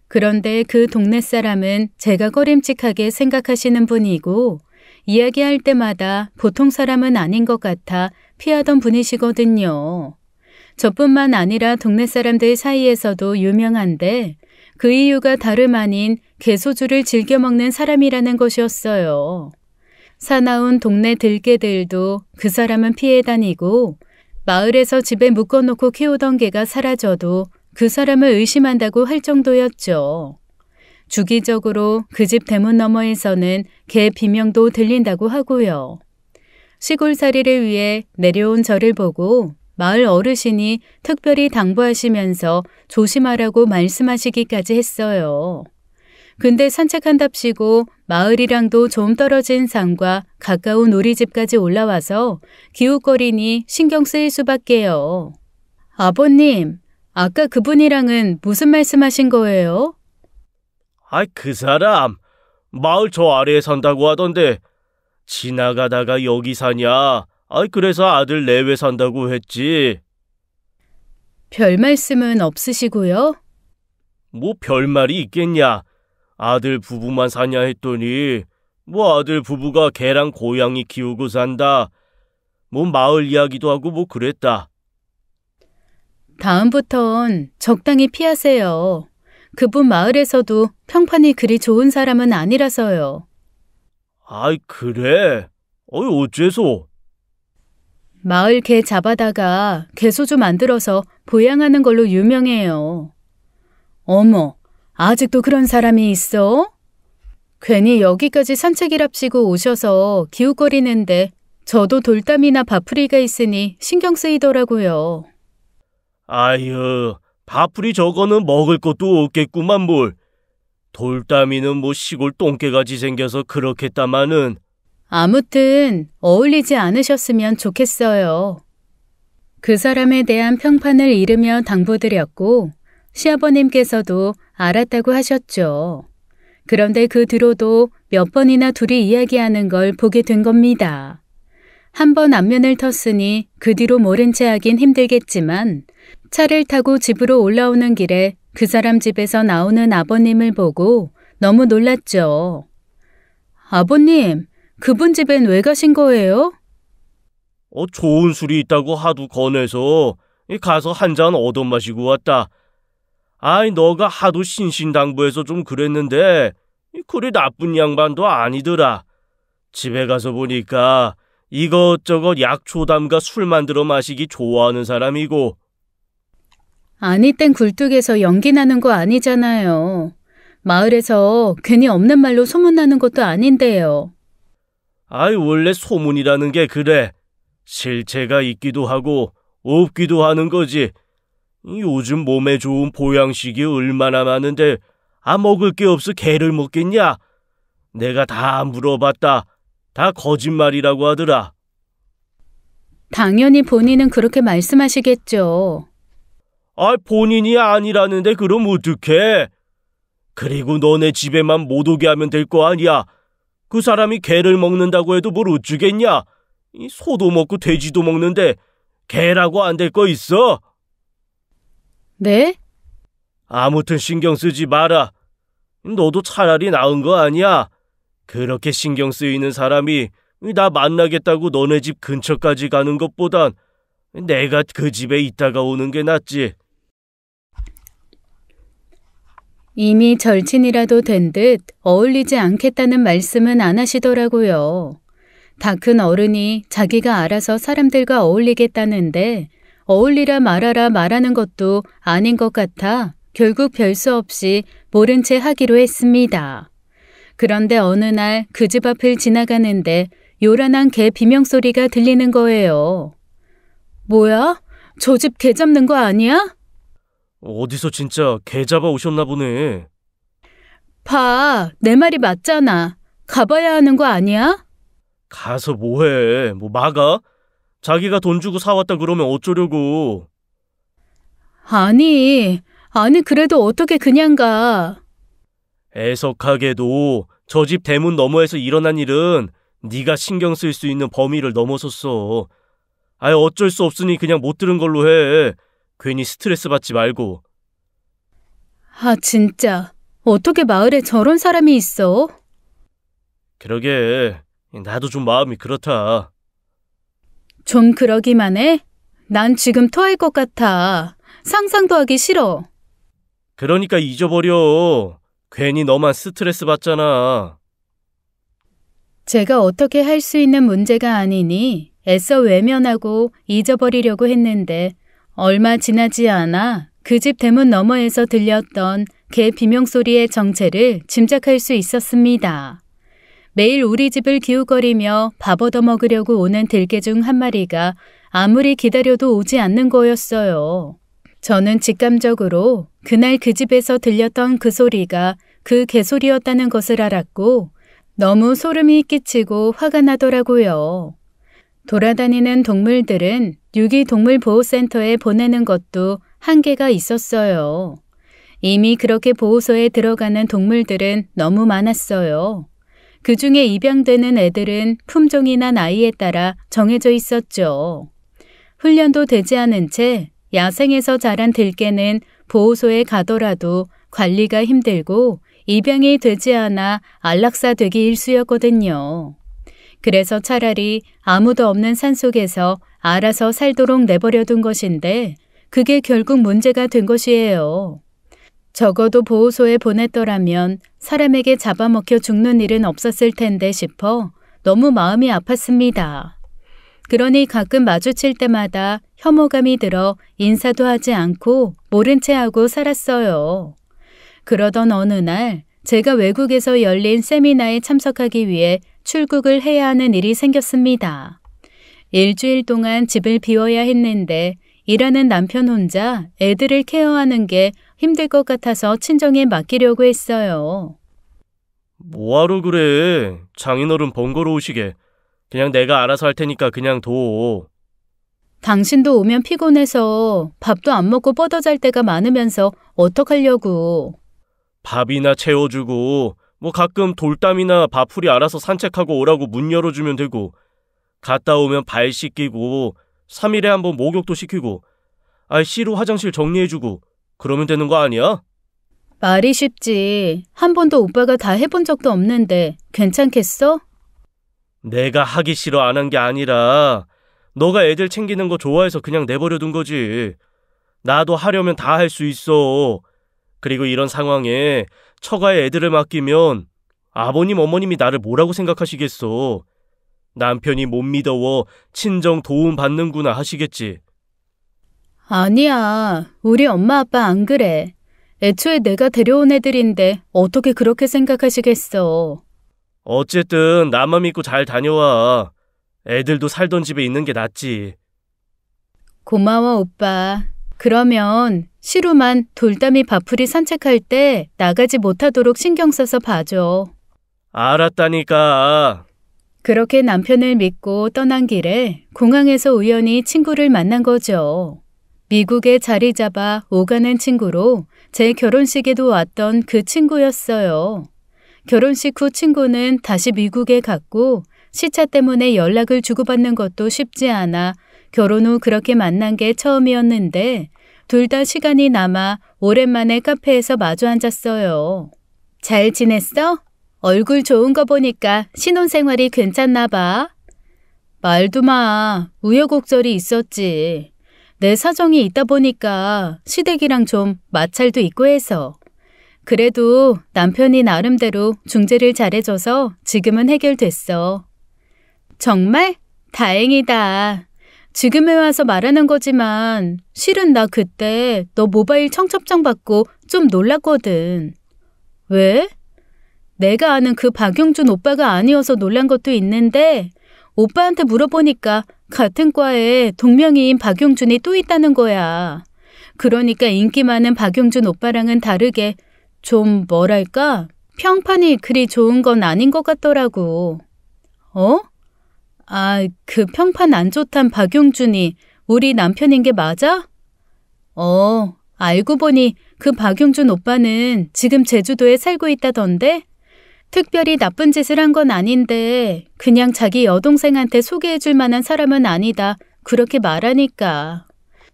그런데 그 동네 사람은 제가 꺼림칙하게 생각하시는 분이고 이야기할 때마다 보통 사람은 아닌 것 같아 피하던 분이시거든요. 저뿐만 아니라 동네 사람들 사이에서도 유명한데 그 이유가 다름 아닌 개소주를 즐겨 먹는 사람이라는 것이었어요. 사나운 동네 들개들도 그 사람은 피해 다니고 마을에서 집에 묶어놓고 키우던 개가 사라져도 그 사람을 의심한다고 할 정도였죠. 주기적으로 그 집 대문 너머에서는 개 비명도 들린다고 하고요. 시골살이를 위해 내려온 저를 보고 마을 어르신이 특별히 당부하시면서 조심하라고 말씀하시기까지 했어요. 근데 산책한답시고 마을이랑도 좀 떨어진 산과 가까운 우리 집까지 올라와서 기웃거리니 신경 쓰일 수밖에요. 아버님, 아까 그분이랑은 무슨 말씀하신 거예요? 그 사람 마을 저 아래에 산다고 하던데 지나가다가 여기 사냐? 그래서 아들 내외 산다고 했지. 별 말씀은 없으시고요? 뭐 별말이 있겠냐? 아들 부부만 사냐 했더니 뭐 아들 부부가 개랑 고양이 키우고 산다. 뭐 마을 이야기도 하고 뭐 그랬다. 다음부턴 적당히 피하세요. 그분 마을에서도 평판이 그리 좋은 사람은 아니라서요. 그래? 어째서? 마을 개 잡아다가 개소주 만들어서 보양하는 걸로 유명해요. 어머, 아직도 그런 사람이 있어? 괜히 여기까지 산책이랍시고 오셔서 기웃거리는데 저도 돌담이나 밥풀이가 있으니 신경 쓰이더라고요. 아유, 밥풀이 저거는 먹을 것도 없겠구만 뭘. 돌담이는 뭐 시골 똥개같이 생겨서 그렇겠다마는. 아무튼 어울리지 않으셨으면 좋겠어요. 그 사람에 대한 평판을 잃으며 당부드렸고 시아버님께서도 알았다고 하셨죠. 그런데 그 뒤로도 몇 번이나 둘이 이야기하는 걸 보게 된 겁니다. 한 번 안면을 텄으니 그 뒤로 모른 채 하긴 힘들겠지만 차를 타고 집으로 올라오는 길에 그 사람 집에서 나오는 아버님을 보고 너무 놀랐죠. 아버님, 그분 집엔 왜 가신 거예요? 좋은 술이 있다고 하도 권해서 가서 한 잔 얻어마시고 왔다. 너가 하도 신신당부해서 좀 그랬는데 그리 나쁜 양반도 아니더라. 집에 가서 보니까 이것저것 약초담가 술 만들어 마시기 좋아하는 사람이고. 아니 땐 굴뚝에서 연기 나는 거 아니잖아요. 마을에서 괜히 없는 말로 소문나는 것도 아닌데요. 원래 소문이라는 게 그래. 실체가 있기도 하고 없기도 하는 거지. 요즘 몸에 좋은 보양식이 얼마나 많은데 먹을 게 없어 개를 먹겠냐? 내가 다 물어봤다. 다 거짓말이라고 하더라. 당연히 본인은 그렇게 말씀하시겠죠. 본인이 아니라는데 그럼 어떡해? 그리고 너네 집에만 못 오게 하면 될 거 아니야. 그 사람이 개를 먹는다고 해도 뭘 어쩌겠냐? 소도 먹고 돼지도 먹는데 개라고 안 될 거 있어? 네? 아무튼 신경 쓰지 마라. 너도 차라리 나은 거 아니야? 그렇게 신경 쓰이는 사람이 나 만나겠다고 너네 집 근처까지 가는 것보단 내가 그 집에 있다가 오는 게 낫지. 이미 절친이라도 된 듯 어울리지 않겠다는 말씀은 안 하시더라고요. 다 큰 어른이 자기가 알아서 사람들과 어울리겠다는데 어울리라 말아라 말하는 것도 아닌 것 같아 결국 별 수 없이 모른 채 하기로 했습니다. 그런데 어느 날 그 집 앞을 지나가는데 요란한 개 비명소리가 들리는 거예요. 뭐야? 저 집 개 잡는 거 아니야? 어디서 진짜 개 잡아 오셨나 보네. 봐, 내 말이 맞잖아. 가봐야 하는 거 아니야? 가서 뭐해? 뭐 막아? 자기가 돈 주고 사왔다 그러면 어쩌려고. 아니 그래도 어떻게 그냥 가. 애석하게도 저 집 대문 너머에서 일어난 일은 네가 신경 쓸 수 있는 범위를 넘어섰어. 아예 어쩔 수 없으니 그냥 못 들은 걸로 해. 괜히 스트레스 받지 말고. 아, 진짜. 어떻게 마을에 저런 사람이 있어? 그러게. 나도 좀 마음이 그렇다. 좀 그러기만 해? 난 지금 토할 것 같아. 상상도 하기 싫어. 그러니까 잊어버려. 괜히 너만 스트레스 받잖아. 제가 어떻게 할 수 있는 문제가 아니니 애써 외면하고 잊어버리려고 했는데 얼마 지나지 않아 그 집 대문 너머에서 들렸던 개 비명소리의 정체를 짐작할 수 있었습니다. 매일 우리 집을 기웃거리며 밥 얻어먹으려고 오는 들개 중 한 마리가 아무리 기다려도 오지 않는 거였어요. 저는 직감적으로 그날 그 집에서 들렸던 그 소리가 그 개소리였다는 것을 알았고 너무 소름이 끼치고 화가 나더라고요. 돌아다니는 동물들은 유기동물보호센터에 보내는 것도 한계가 있었어요. 이미 그렇게 보호소에 들어가는 동물들은 너무 많았어요. 그 중에 입양되는 애들은 품종이나 나이에 따라 정해져 있었죠. 훈련도 되지 않은 채 야생에서 자란 들개는 보호소에 가더라도 관리가 힘들고 입양이 되지 않아 안락사되기 일쑤였거든요. 그래서 차라리 아무도 없는 산속에서 알아서 살도록 내버려둔 것인데 그게 결국 문제가 된 것이에요. 적어도 보호소에 보냈더라면 사람에게 잡아먹혀 죽는 일은 없었을 텐데 싶어 너무 마음이 아팠습니다. 그러니 가끔 마주칠 때마다 혐오감이 들어 인사도 하지 않고 모른 채 하고 살았어요. 그러던 어느 날 제가 외국에서 열린 세미나에 참석하기 위해 출국을 해야 하는 일이 생겼습니다. 일주일 동안 집을 비워야 했는데 일하는 남편 혼자 애들을 케어하는 게 힘들 것 같아서 친정에 맡기려고 했어요. 뭐하러 그래? 장인어른 번거로우시게. 그냥 내가 알아서 할 테니까 그냥 둬. 당신도 오면 피곤해서 밥도 안 먹고 뻗어 잘 때가 많으면서 어떡하려고. 밥이나 채워주고 뭐 가끔 돌담이나 밥풀이 알아서 산책하고 오라고 문 열어주면 되고 갔다 오면 발 씻기고 3일에 한번 목욕도 시키고 씨로 화장실 정리해주고 그러면 되는 거 아니야? 말이 쉽지. 한 번도 오빠가 다 해본 적도 없는데 괜찮겠어? 내가 하기 싫어 안 한 게 아니라 너가 애들 챙기는 거 좋아해서 그냥 내버려둔 거지. 나도 하려면 다 할 수 있어. 그리고 이런 상황에 처가에 애들을 맡기면 아버님 어머님이 나를 뭐라고 생각하시겠어. 남편이 못 믿어워 친정 도움 받는구나 하시겠지. 아니야. 우리 엄마 아빠 안 그래. 애초에 내가 데려온 애들인데 어떻게 그렇게 생각하시겠어. 어쨌든 나만 믿고 잘 다녀와. 애들도 살던 집에 있는 게 낫지. 고마워 오빠. 그러면 시루만 돌담이 밥풀이 산책할 때 나가지 못하도록 신경 써서 봐줘. 알았다니까. 그렇게 남편을 믿고 떠난 길에 공항에서 우연히 친구를 만난 거죠. 미국에 자리 잡아 오가는 친구로 제 결혼식에도 왔던 그 친구였어요. 결혼식 후 친구는 다시 미국에 갔고 시차 때문에 연락을 주고받는 것도 쉽지 않아 결혼 후 그렇게 만난 게 처음이었는데 둘 다 시간이 남아 오랜만에 카페에서 마주 앉았어요. 잘 지냈어? 얼굴 좋은 거 보니까 신혼생활이 괜찮나 봐. 말도 마. 우여곡절이 있었지. 내 사정이 있다 보니까 시댁이랑 좀 마찰도 있고 해서. 그래도 남편이 나름대로 중재를 잘해줘서 지금은 해결됐어. 정말? 다행이다. 지금에 와서 말하는 거지만 실은 나 그때 너 모바일 청첩장 받고 좀 놀랐거든. 왜? 내가 아는 그 박용준 오빠가 아니어서 놀란 것도 있는데 오빠한테 물어보니까 같은 과에 동명이인 박용준이 또 있다는 거야. 그러니까 인기 많은 박용준 오빠랑은 다르게 좀 뭐랄까? 평판이 그리 좋은 건 아닌 것 같더라고. 어? 그 평판 안 좋단 박용준이 우리 남편인 게 맞아? 알고 보니 그 박용준 오빠는 지금 제주도에 살고 있다던데? 특별히 나쁜 짓을 한 건 아닌데 그냥 자기 여동생한테 소개해줄 만한 사람은 아니다. 그렇게 말하니까.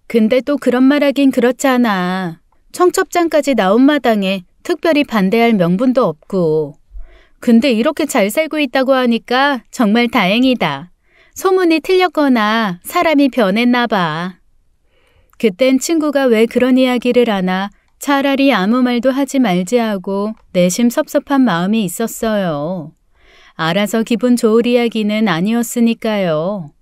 근데 또 그런 말하긴 그렇잖아. 청첩장까지 나온 마당에 특별히 반대할 명분도 없고. 근데 이렇게 잘 살고 있다고 하니까 정말 다행이다. 소문이 틀렸거나 사람이 변했나 봐. 그땐 친구가 왜 그런 이야기를 하나 차라리 아무 말도 하지 말지 하고 내심 섭섭한 마음이 있었어요. 알아서 기분 좋을 이야기는 아니었으니까요.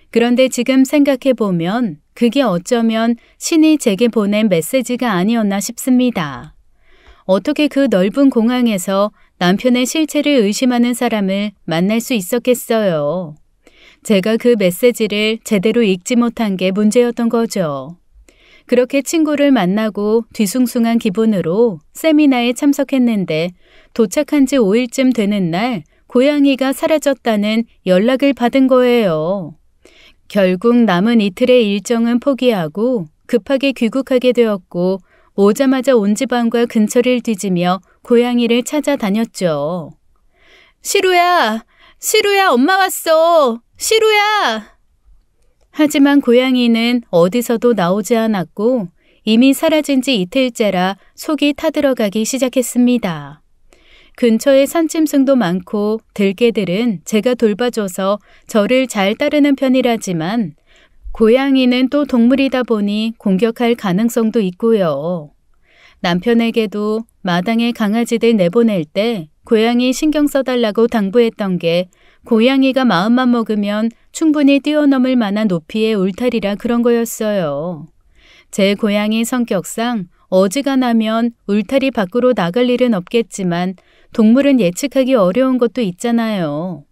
그런데 지금 생각해보면 그게 어쩌면 신이 제게 보낸 메시지가 아니었나 싶습니다. 어떻게 그 넓은 공항에서 남편의 실체를 의심하는 사람을 만날 수 있었겠어요. 제가 그 메시지를 제대로 읽지 못한 게 문제였던 거죠. 그렇게 친구를 만나고 뒤숭숭한 기분으로 세미나에 참석했는데 도착한 지 5일쯤 되는 날 고양이가 사라졌다는 연락을 받은 거예요. 결국 남은 이틀의 일정은 포기하고 급하게 귀국하게 되었고 오자마자 온 집안과 근처를 뒤지며 고양이를 찾아다녔죠. 시루야! 시루야, 엄마 왔어! 시루야! 하지만 고양이는 어디서도 나오지 않았고 이미 사라진 지 이틀째라 속이 타들어가기 시작했습니다. 근처에 산짐승도 많고 들개들은 제가 돌봐줘서 저를 잘 따르는 편이라지만 고양이는 또 동물이다 보니 공격할 가능성도 있고요. 남편에게도 마당에 강아지들 내보낼 때 고양이 신경 써달라고 당부했던 게 고양이가 마음만 먹으면 충분히 뛰어넘을 만한 높이의 울타리라 그런 거였어요. 제 고양이 성격상 어지간하면 울타리 밖으로 나갈 일은 없겠지만 동물은 예측하기 어려운 것도 있잖아요.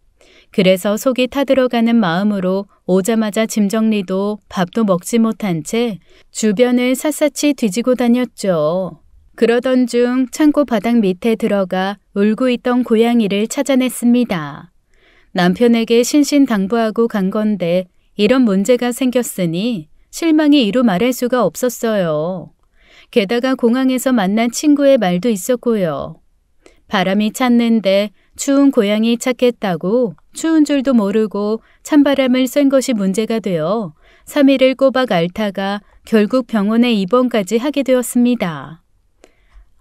그래서 속이 타들어가는 마음으로 오자마자 짐 정리도 밥도 먹지 못한 채 주변을 샅샅이 뒤지고 다녔죠. 그러던 중 창고 바닥 밑에 들어가 울고 있던 고양이를 찾아냈습니다. 남편에게 신신당부하고 간 건데 이런 문제가 생겼으니 실망이 이루 말할 수가 없었어요. 게다가 공항에서 만난 친구의 말도 있었고요. 바람이 찼는데 추운 고양이 찾겠다고 추운 줄도 모르고 찬바람을 쐰 것이 문제가 되어 3일을 꼬박 앓다가 결국 병원에 입원까지 하게 되었습니다.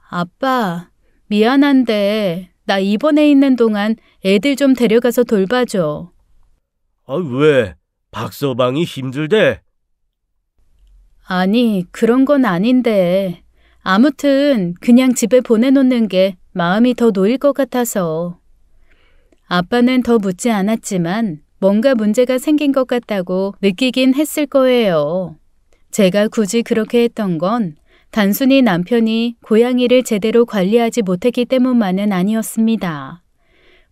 아빠, 미안한데 나 입원해 있는 동안 애들 좀 데려가서 돌봐줘. 왜? 박서방이 힘들대? 아니, 그런 건 아닌데. 아무튼 그냥 집에 보내놓는 게 마음이 더 놓일 것 같아서. 아빠는 더 묻지 않았지만 뭔가 문제가 생긴 것 같다고 느끼긴 했을 거예요. 제가 굳이 그렇게 했던 건 단순히 남편이 고양이를 제대로 관리하지 못했기 때문만은 아니었습니다.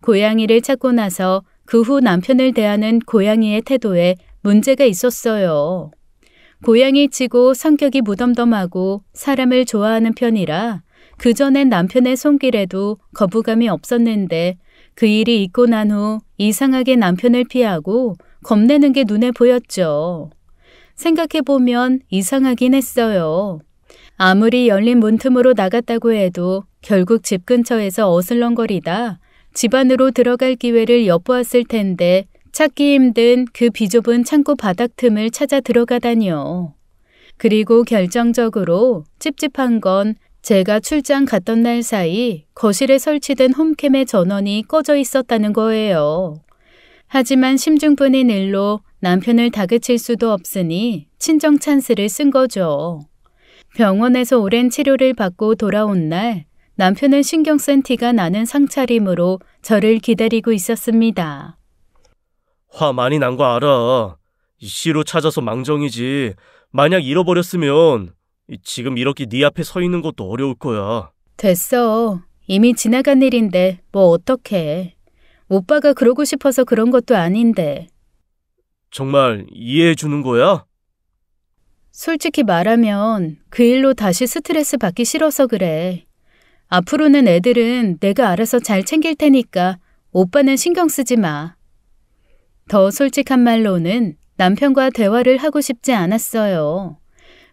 고양이를 찾고 나서 그 후 남편을 대하는 고양이의 태도에 문제가 있었어요. 고양이치고 성격이 무덤덤하고 사람을 좋아하는 편이라 그전엔 남편의 손길에도 거부감이 없었는데 그 일이 있고 난 후 이상하게 남편을 피하고 겁내는 게 눈에 보였죠. 생각해보면 이상하긴 했어요. 아무리 열린 문틈으로 나갔다고 해도 결국 집 근처에서 어슬렁거리다 집 안으로 들어갈 기회를 엿보았을 텐데 찾기 힘든 그 비좁은 창고 바닥 틈을 찾아 들어가다니요. 그리고 결정적으로 찝찝한 건 제가 출장 갔던 날 사이 거실에 설치된 홈캠의 전원이 꺼져 있었다는 거예요. 하지만 심중뿐인 일로 남편을 다그칠 수도 없으니 친정 찬스를 쓴 거죠. 병원에서 오랜 치료를 받고 돌아온 날 남편은 신경 쓴 티가 나는 상차림으로 저를 기다리고 있었습니다. 화 많이 난 거 알아. 시로 찾아서 망정이지. 만약 잃어버렸으면 지금 이렇게 네 앞에 서 있는 것도 어려울 거야. 됐어. 이미 지나간 일인데 뭐 어떡해. 오빠가 그러고 싶어서 그런 것도 아닌데. 정말 이해해 주는 거야? 솔직히 말하면 그 일로 다시 스트레스 받기 싫어서 그래. 앞으로는 애들은 내가 알아서 잘 챙길 테니까 오빠는 신경 쓰지 마. 더 솔직한 말로는 남편과 대화를 하고 싶지 않았어요.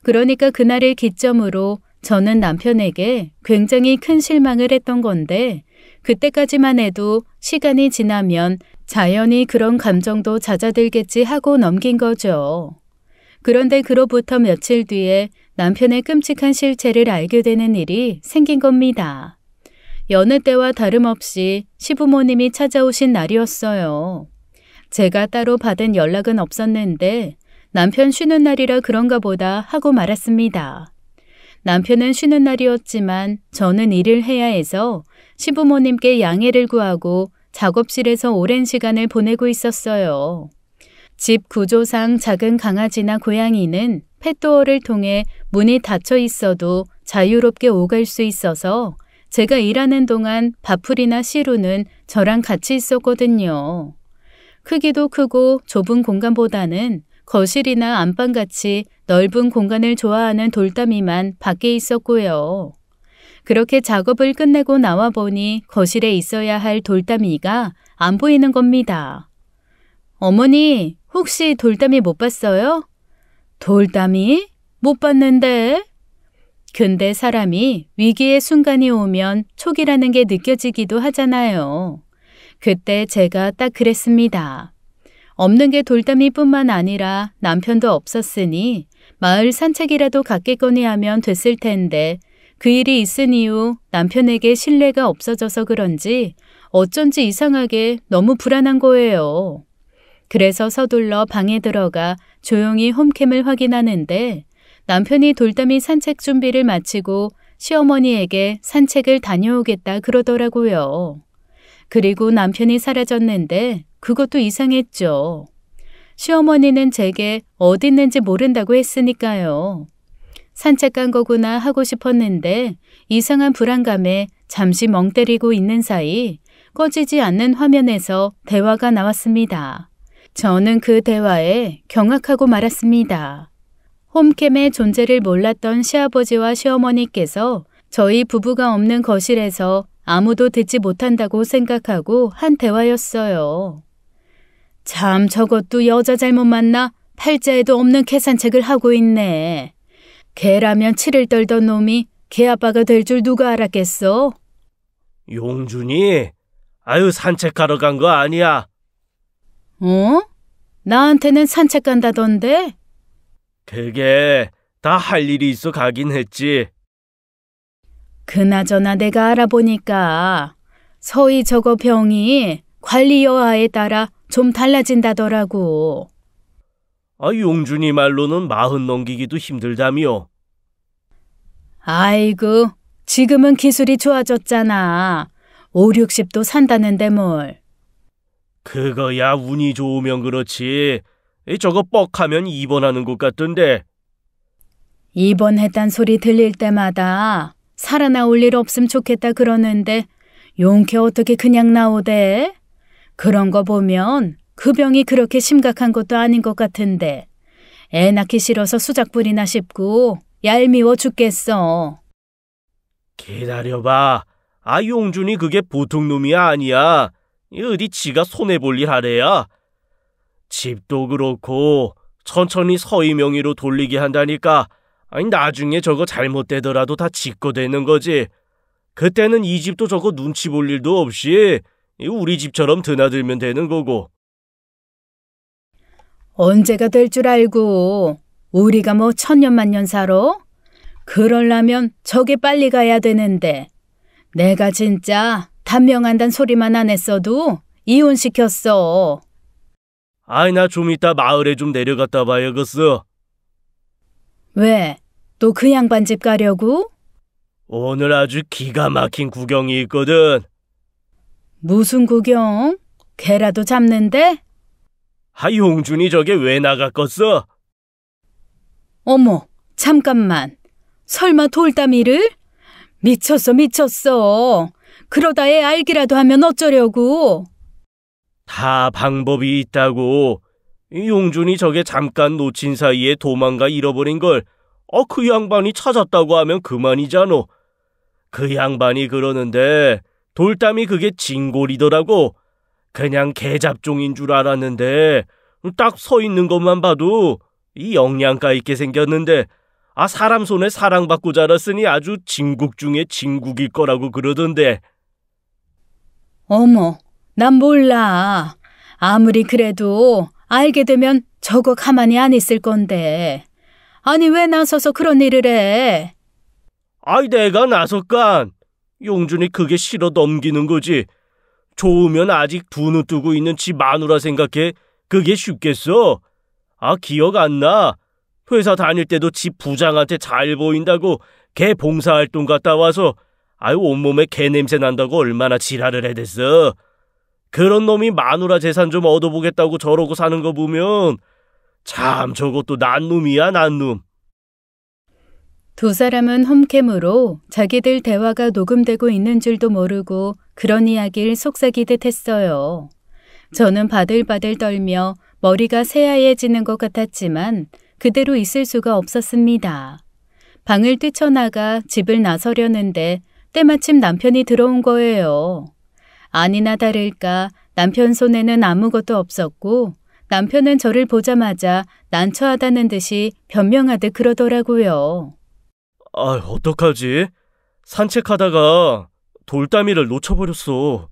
그러니까 그날을 기점으로 저는 남편에게 굉장히 큰 실망을 했던 건데 그때까지만 해도 시간이 지나면 자연히 그런 감정도 잦아들겠지 하고 넘긴 거죠. 그런데 그로부터 며칠 뒤에 남편의 끔찍한 실체를 알게 되는 일이 생긴 겁니다. 여느 때와 다름없이 시부모님이 찾아오신 날이었어요. 제가 따로 받은 연락은 없었는데 남편 쉬는 날이라 그런가 보다 하고 말았습니다. 남편은 쉬는 날이었지만 저는 일을 해야 해서 시부모님께 양해를 구하고 작업실에서 오랜 시간을 보내고 있었어요. 집 구조상 작은 강아지나 고양이는 펫도어를 통해 문이 닫혀 있어도 자유롭게 오갈 수 있어서 제가 일하는 동안 바풀이나 시루는 저랑 같이 있었거든요. 크기도 크고 좁은 공간보다는 거실이나 안방같이 넓은 공간을 좋아하는 돌담이만 밖에 있었고요. 그렇게 작업을 끝내고 나와 보니 거실에 있어야 할 돌담이가 안 보이는 겁니다. 어머니, 혹시 돌담이 못 봤어요? 돌담이? 못 봤는데? 근데 사람이 위기의 순간이 오면 촉이라는 게 느껴지기도 하잖아요. 그때 제가 딱 그랬습니다. 없는 게 돌담이뿐만 아니라 남편도 없었으니 마을 산책이라도 갔겠거니 하면 됐을 텐데 그 일이 있은 이후 남편에게 신뢰가 없어져서 그런지 어쩐지 이상하게 너무 불안한 거예요. 그래서 서둘러 방에 들어가 조용히 홈캠을 확인하는데 남편이 돌담이 산책 준비를 마치고 시어머니에게 산책을 다녀오겠다 그러더라고요. 그리고 남편이 사라졌는데 그것도 이상했죠. 시어머니는 제게 어디 있는지 모른다고 했으니까요. 산책 간 거구나 하고 싶었는데 이상한 불안감에 잠시 멍 때리고 있는 사이 꺼지지 않는 화면에서 대화가 나왔습니다. 저는 그 대화에 경악하고 말았습니다. 홈캠의 존재를 몰랐던 시아버지와 시어머니께서 저희 부부가 없는 거실에서 아무도 듣지 못한다고 생각하고 한 대화였어요. 참 저것도 여자 잘못 만나 팔자에도 없는 개산책을 하고 있네. 개라면 치를 떨던 놈이 개 아빠가 될 줄 누가 알았겠어? 용준이? 아유 산책하러 간 거 아니야. 어? 나한테는 산책 간다던데? 그게 다 할 일이 있어 가긴 했지. 그나저나 내가 알아보니까 서희 저거 병이 관리 여하에 따라 좀 달라진다더라고. 아, 용준이 말로는 40 넘기기도 힘들다며. 아이고, 지금은 기술이 좋아졌잖아. 5, 60도 산다는데 뭘. 그거야 운이 좋으면 그렇지. 저거 뻑하면 입원하는 것 같던데. 입원했단 소리 들릴 때마다 살아나올 일 없으면 좋겠다 그러는데 용케 어떻게 그냥 나오대? 그런 거 보면 그 병이 그렇게 심각한 것도 아닌 것 같은데 애 낳기 싫어서 수작부리나 싶고 얄미워 죽겠어. 기다려봐. 아, 용준이 그게 보통 놈이 아니야. 어디 지가 손해볼 일 하래야. 집도 그렇고 천천히 서희 명의로 돌리게 한다니까. 아니 나중에 저거 잘못되더라도 다 짓고 되는 거지. 그때는 이 집도 저거 눈치 볼 일도 없이 우리 집처럼 드나들면 되는 거고. 언제가 될 줄 알고 우리가 뭐 천년만년 살아? 그럴라면 저게 빨리 가야 되는데 내가 진짜 단명한단 소리만 안 했어도 이혼시켰어. 아이 나 좀 이따 마을에 좀 내려갔다 봐야겠어. 왜? 또 그 양반 집 가려고? 오늘 아주 기가 막힌 구경이 있거든. 무슨 구경? 개라도 잡는데? 용준이 저게 왜 나갔겠어? 어머, 잠깐만. 설마 돌담이를? 미쳤어, 미쳤어. 그러다 애 알기라도 하면 어쩌려고. 다 방법이 있다고. 이 용준이 저게 잠깐 놓친 사이에 도망가 잃어버린 걸 그 양반이 찾았다고 하면 그만이잖아. 그 양반이 그러는데 돌담이 그게 진골이더라고. 그냥 개잡종인 줄 알았는데 딱 서 있는 것만 봐도 이 영양가 있게 생겼는데 사람 손에 사랑받고 자랐으니 아주 진국 중에 진국일 거라고 그러던데. 어머, 난 몰라. 아무리 그래도 알게 되면 저거 가만히 안 있을 건데. 아니 왜 나서서 그런 일을 해? 내가 나섰간. 용준이 그게 싫어 넘기는 거지. 좋으면 아직 두 눈 뜨고 있는 지 마누라 생각해. 그게 쉽겠어? 기억 안 나? 회사 다닐 때도 지 부장한테 잘 보인다고 개 봉사활동 갔다 와서 온몸에 개 냄새 난다고 얼마나 지랄을 해댔어. 그런 놈이 마누라 재산 좀 얻어보겠다고 저러고 사는 거 보면 참 저것도 난 놈이야, 난 놈. 두 사람은 홈캠으로 자기들 대화가 녹음되고 있는 줄도 모르고 그런 이야기를 속삭이듯 했어요. 저는 바들바들 떨며 머리가 새하얘지는 것 같았지만 그대로 있을 수가 없었습니다. 방을 뛰쳐나가 집을 나서려는데 때마침 남편이 들어온 거예요. 아니나 다를까 남편 손에는 아무것도 없었고 남편은 저를 보자마자 난처하다는 듯이 변명하듯 그러더라고요. 어떡하지? 산책하다가 돌담이를 놓쳐버렸어.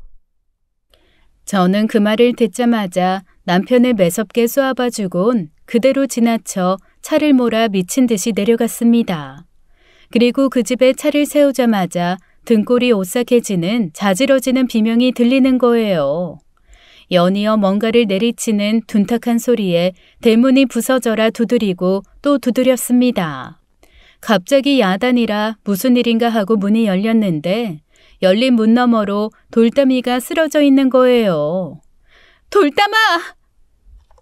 저는 그 말을 듣자마자 남편을 매섭게 쏘아봐주곤 그대로 지나쳐 차를 몰아 미친 듯이 내려갔습니다. 그리고 그 집에 차를 세우자마자 등골이 오싹해지는 자지러지는 비명이 들리는 거예요. 연이어 뭔가를 내리치는 둔탁한 소리에 대문이 부서져라 두드리고 또 두드렸습니다. 갑자기 야단이라 무슨 일인가 하고 문이 열렸는데 열린 문 너머로 돌담이가 쓰러져 있는 거예요. 돌담아!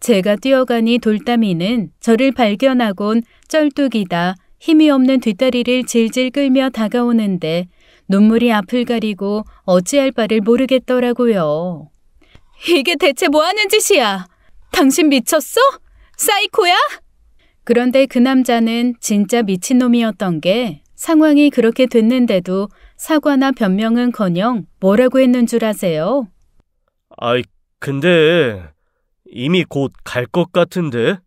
제가 뛰어가니 돌담이는 저를 발견하곤 쩔뚝이다 힘이 없는 뒷다리를 질질 끌며 다가오는데 눈물이 앞을 가리고 어찌할 바를 모르겠더라고요. 이게 대체 뭐 하는 짓이야? 당신 미쳤어? 사이코야? 그런데 그 남자는 진짜 미친놈이었던 게 상황이 그렇게 됐는데도 사과나 변명은커녕 뭐라고 했는 줄 아세요? 근데 이미 곧 갈 것 같은데?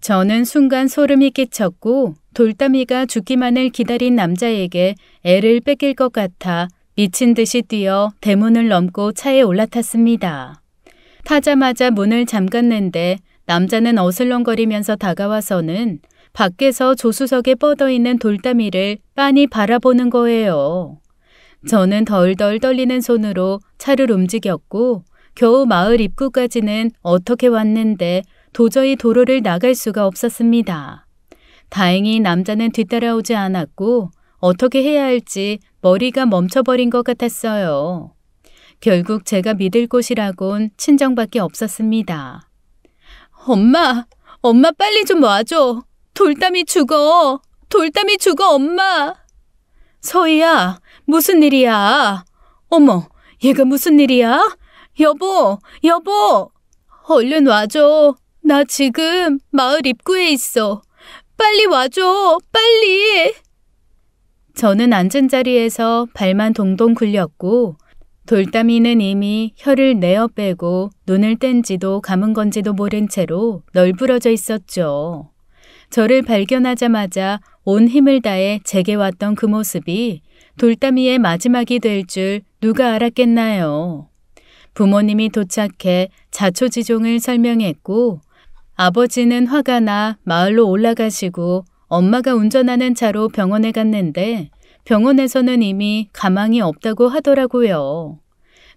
저는 순간 소름이 끼쳤고 돌담이가 죽기만을 기다린 남자에게 애를 뺏길 것 같아 미친 듯이 뛰어 대문을 넘고 차에 올라탔습니다. 타자마자 문을 잠갔는데 남자는 어슬렁거리면서 다가와서는 밖에서 조수석에 뻗어있는 돌담이를 빤히 바라보는 거예요. 저는 덜덜 떨리는 손으로 차를 움직였고 겨우 마을 입구까지는 어떻게 왔는데 도저히 도로를 나갈 수가 없었습니다. 다행히 남자는 뒤따라오지 않았고 어떻게 해야 할지 머리가 멈춰버린 것 같았어요. 결국 제가 믿을 곳이라곤 친정밖에 없었습니다. 엄마 빨리 좀 와줘. 돌담이 죽어. 돌담이 죽어, 엄마. 서희야, 무슨 일이야? 어머, 얘가 무슨 일이야? 여보. 얼른 와줘. 나 지금 마을 입구에 있어. 빨리 와줘, 빨리. 저는 앉은 자리에서 발만 동동 굴렸고 돌담이는 이미 혀를 내어 빼고 눈을 뗀지도 감은 건지도 모른 채로 널브러져 있었죠. 저를 발견하자마자 온 힘을 다해 제게 왔던 그 모습이 돌담이의 마지막이 될 줄 누가 알았겠나요. 부모님이 도착해 자초지종을 설명했고 아버지는 화가 나 마을로 올라가시고 엄마가 운전하는 차로 병원에 갔는데 병원에서는 이미 가망이 없다고 하더라고요.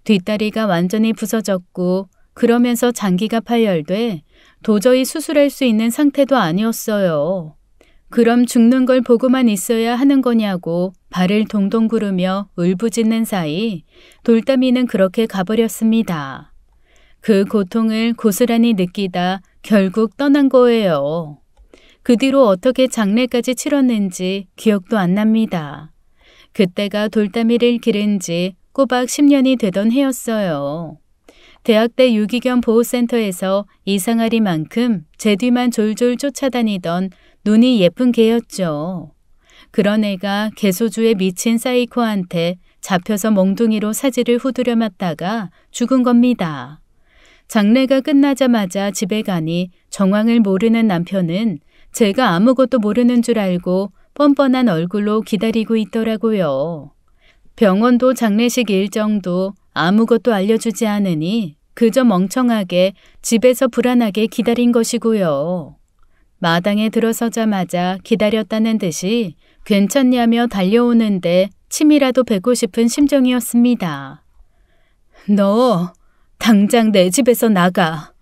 뒷다리가 완전히 부서졌고 그러면서 장기가 파열돼 도저히 수술할 수 있는 상태도 아니었어요. 그럼 죽는 걸 보고만 있어야 하는 거냐고 발을 동동 구르며 울부짖는 사이 돌담이는 그렇게 가버렸습니다. 그 고통을 고스란히 느끼다 결국 떠난 거예요. 그 뒤로 어떻게 장례까지 치렀는지 기억도 안 납니다. 그때가 돌다미를 기른 지 꼬박 10년이 되던 해였어요. 대학 때 유기견 보호센터에서 이상하리만큼 제 뒤만 졸졸 쫓아다니던 눈이 예쁜 개였죠. 그런 애가 개소주에 미친 사이코한테 잡혀서 몽둥이로 사지를 후두려 맞다가 죽은 겁니다. 장례가 끝나자마자 집에 가니 정황을 모르는 남편은 제가 아무것도 모르는 줄 알고 뻔뻔한 얼굴로 기다리고 있더라고요. 병원도 장례식 일정도 아무것도 알려주지 않으니 그저 멍청하게 집에서 불안하게 기다린 것이고요. 마당에 들어서자마자 기다렸다는 듯이 괜찮냐며 달려오는데 침이라도 뱉고 싶은 심정이었습니다. 너 당장 내 집에서 나가.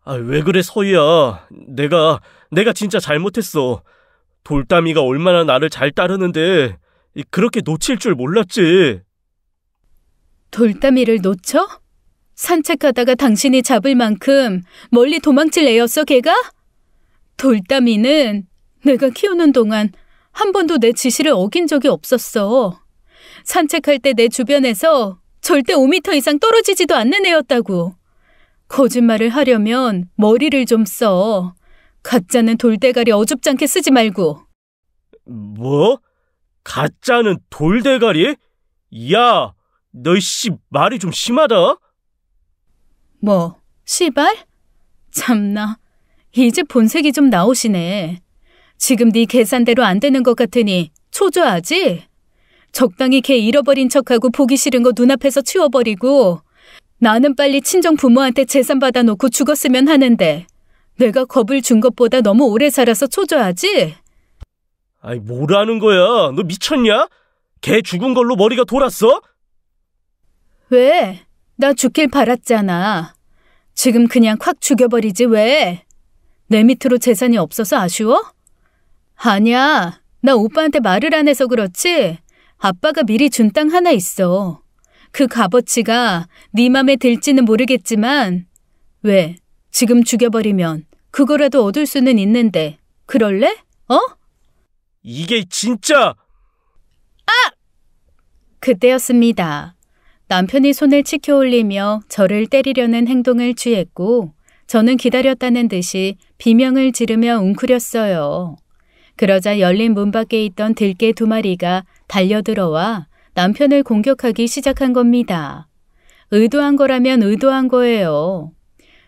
왜 그래, 서희야. 내가 진짜 잘못했어. 돌담이가 얼마나 나를 잘 따르는데 그렇게 놓칠 줄 몰랐지. 돌담이를 놓쳐? 산책하다가 당신이 잡을 만큼 멀리 도망칠 애였어, 걔가? 돌담이는 내가 키우는 동안 한 번도 내 지시를 어긴 적이 없었어. 산책할 때 내 주변에서 절대 5m 이상 떨어지지도 않는 애였다고. 거짓말을 하려면 머리를 좀 써. 가짜는 돌대가리 어줍잖게 쓰지 말고. 뭐? 가짜는 돌대가리? 야, 너 말이 좀 심하다. 뭐, 시발? 참나, 이제 본색이 좀 나오시네. 지금 네 계산대로 안 되는 것 같으니 초조하지? 적당히 걔 잃어버린 척하고 보기 싫은 거 눈앞에서 치워버리고 나는 빨리 친정 부모한테 재산 받아놓고 죽었으면 하는데 내가 겁을 준 것보다 너무 오래 살아서 초조하지? 뭐라는 거야? 너 미쳤냐? 걔 죽은 걸로 머리가 돌았어? 왜? 나 죽길 바랐잖아. 지금 그냥 콱 죽여버리지 왜? 내 밑으로 재산이 없어서 아쉬워? 아니야. 나 오빠한테 말을 안 해서 그렇지. 아빠가 미리 준 땅 하나 있어. 그 값어치가 네 맘에 들지는 모르겠지만 왜? 지금 죽여버리면 그거라도 얻을 수는 있는데 그럴래? 어? 이게 진짜... 그때였습니다. 남편이 손을 치켜 올리며 저를 때리려는 행동을 취했고 저는 기다렸다는 듯이 비명을 지르며 웅크렸어요. 그러자 열린 문 밖에 있던 들개 2마리가 달려들어와 남편을 공격하기 시작한 겁니다. 의도한 거라면 의도한 거예요.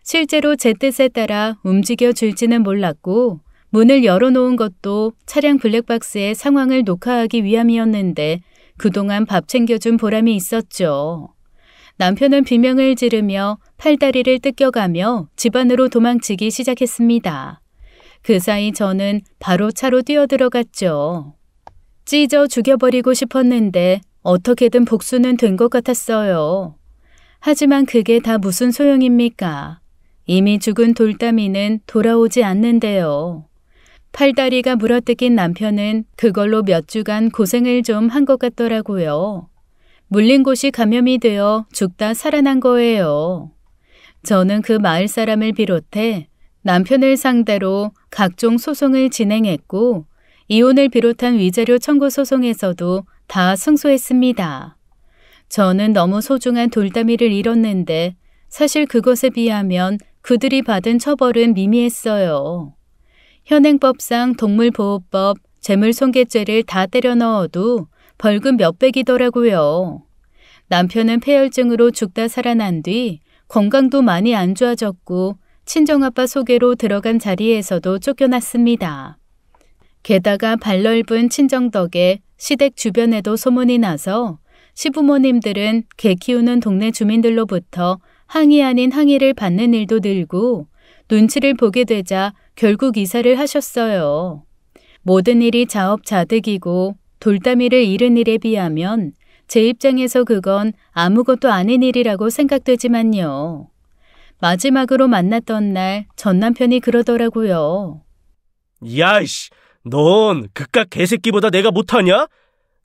실제로 제 뜻에 따라 움직여 줄지는 몰랐고 문을 열어놓은 것도 차량 블랙박스에 상황을 녹화하기 위함이었는데 그동안 밥 챙겨준 보람이 있었죠. 남편은 비명을 지르며 팔다리를 뜯겨가며 집 안으로 도망치기 시작했습니다. 그 사이 저는 바로 차로 뛰어들어갔죠. 찢어 죽여버리고 싶었는데 어떻게든 복수는 된 것 같았어요. 하지만 그게 다 무슨 소용입니까? 이미 죽은 돌담이는 돌아오지 않는데요. 팔다리가 물어뜯긴 남편은 그걸로 몇 주간 고생을 좀 한 것 같더라고요. 물린 곳이 감염이 되어 죽다 살아난 거예요. 저는 그 마을 사람을 비롯해 남편을 상대로 각종 소송을 진행했고 이혼을 비롯한 위자료 청구 소송에서도 다 승소했습니다. 저는 너무 소중한 돌담이를 잃었는데 사실 그것에 비하면 그들이 받은 처벌은 미미했어요. 현행법상 동물보호법, 재물손괴죄를 다 때려 넣어도 벌금 몇백이더라고요. 남편은 폐혈증으로 죽다 살아난 뒤 건강도 많이 안 좋아졌고 친정아빠 소개로 들어간 자리에서도 쫓겨났습니다. 게다가 발 넓은 친정 덕에 시댁 주변에도 소문이 나서 시부모님들은 개 키우는 동네 주민들로부터 항의 아닌 항의를 받는 일도 늘고 눈치를 보게 되자 결국 이사를 하셨어요. 모든 일이 자업자득이고 돌담이를 잃은 일에 비하면 제 입장에서 그건 아무것도 아닌 일이라고 생각되지만요. 마지막으로 만났던 날 전 남편이 그러더라고요. 야이씨, 넌 그깟 개새끼보다 내가 못하냐?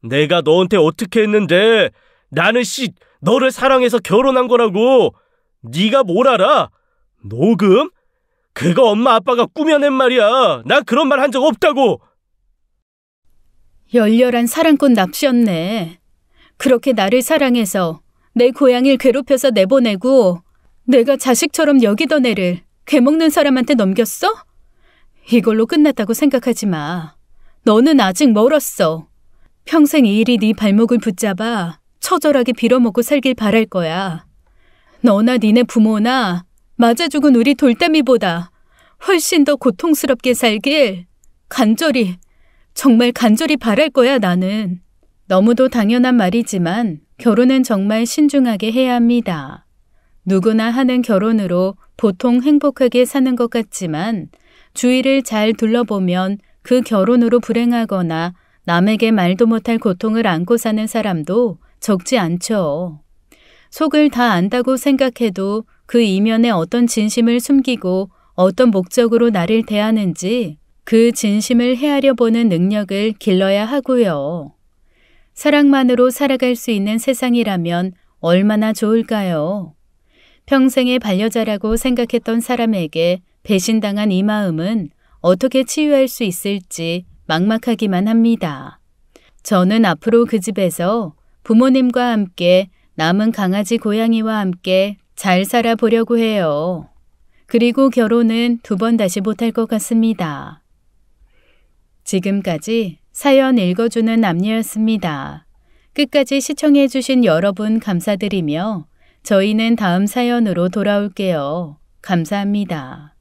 내가 너한테 어떻게 했는데 나는 너를 사랑해서 결혼한 거라고. 네가 뭘 알아? 녹음? 그거 엄마 아빠가 꾸며낸 말이야. 나 그런 말 한 적 없다고. 열렬한 사랑꾼 납시였네. 그렇게 나를 사랑해서 내 고향을 괴롭혀서 내보내고 내가 자식처럼 여기던 애를 괴먹는 사람한테 넘겼어? 이걸로 끝났다고 생각하지 마. 너는 아직 멀었어. 평생 이 일이 네 발목을 붙잡아 처절하게 빌어먹고 살길 바랄 거야. 너나 니네 부모나 맞아 죽은 우리 돌담이보다 훨씬 더 고통스럽게 살길 간절히, 정말 간절히 바랄 거야, 나는. 너무도 당연한 말이지만 결혼은 정말 신중하게 해야 합니다. 누구나 하는 결혼으로 보통 행복하게 사는 것 같지만 주위를 잘 둘러보면 그 결혼으로 불행하거나 남에게 말도 못할 고통을 안고 사는 사람도 적지 않죠. 속을 다 안다고 생각해도 그 이면에 어떤 진심을 숨기고 어떤 목적으로 나를 대하는지 그 진심을 헤아려 보는 능력을 길러야 하고요. 사랑만으로 살아갈 수 있는 세상이라면 얼마나 좋을까요? 평생의 반려자라고 생각했던 사람에게 배신당한 이 마음은 어떻게 치유할 수 있을지 막막하기만 합니다. 저는 앞으로 그 집에서 부모님과 함께 남은 강아지 고양이와 함께 잘 살아보려고 해요. 그리고 결혼은 2번 다시 못할 것 같습니다. 지금까지 사연 읽어주는 남녀였습니다. 끝까지 시청해주신 여러분 감사드리며 저희는 다음 사연으로 돌아올게요. 감사합니다.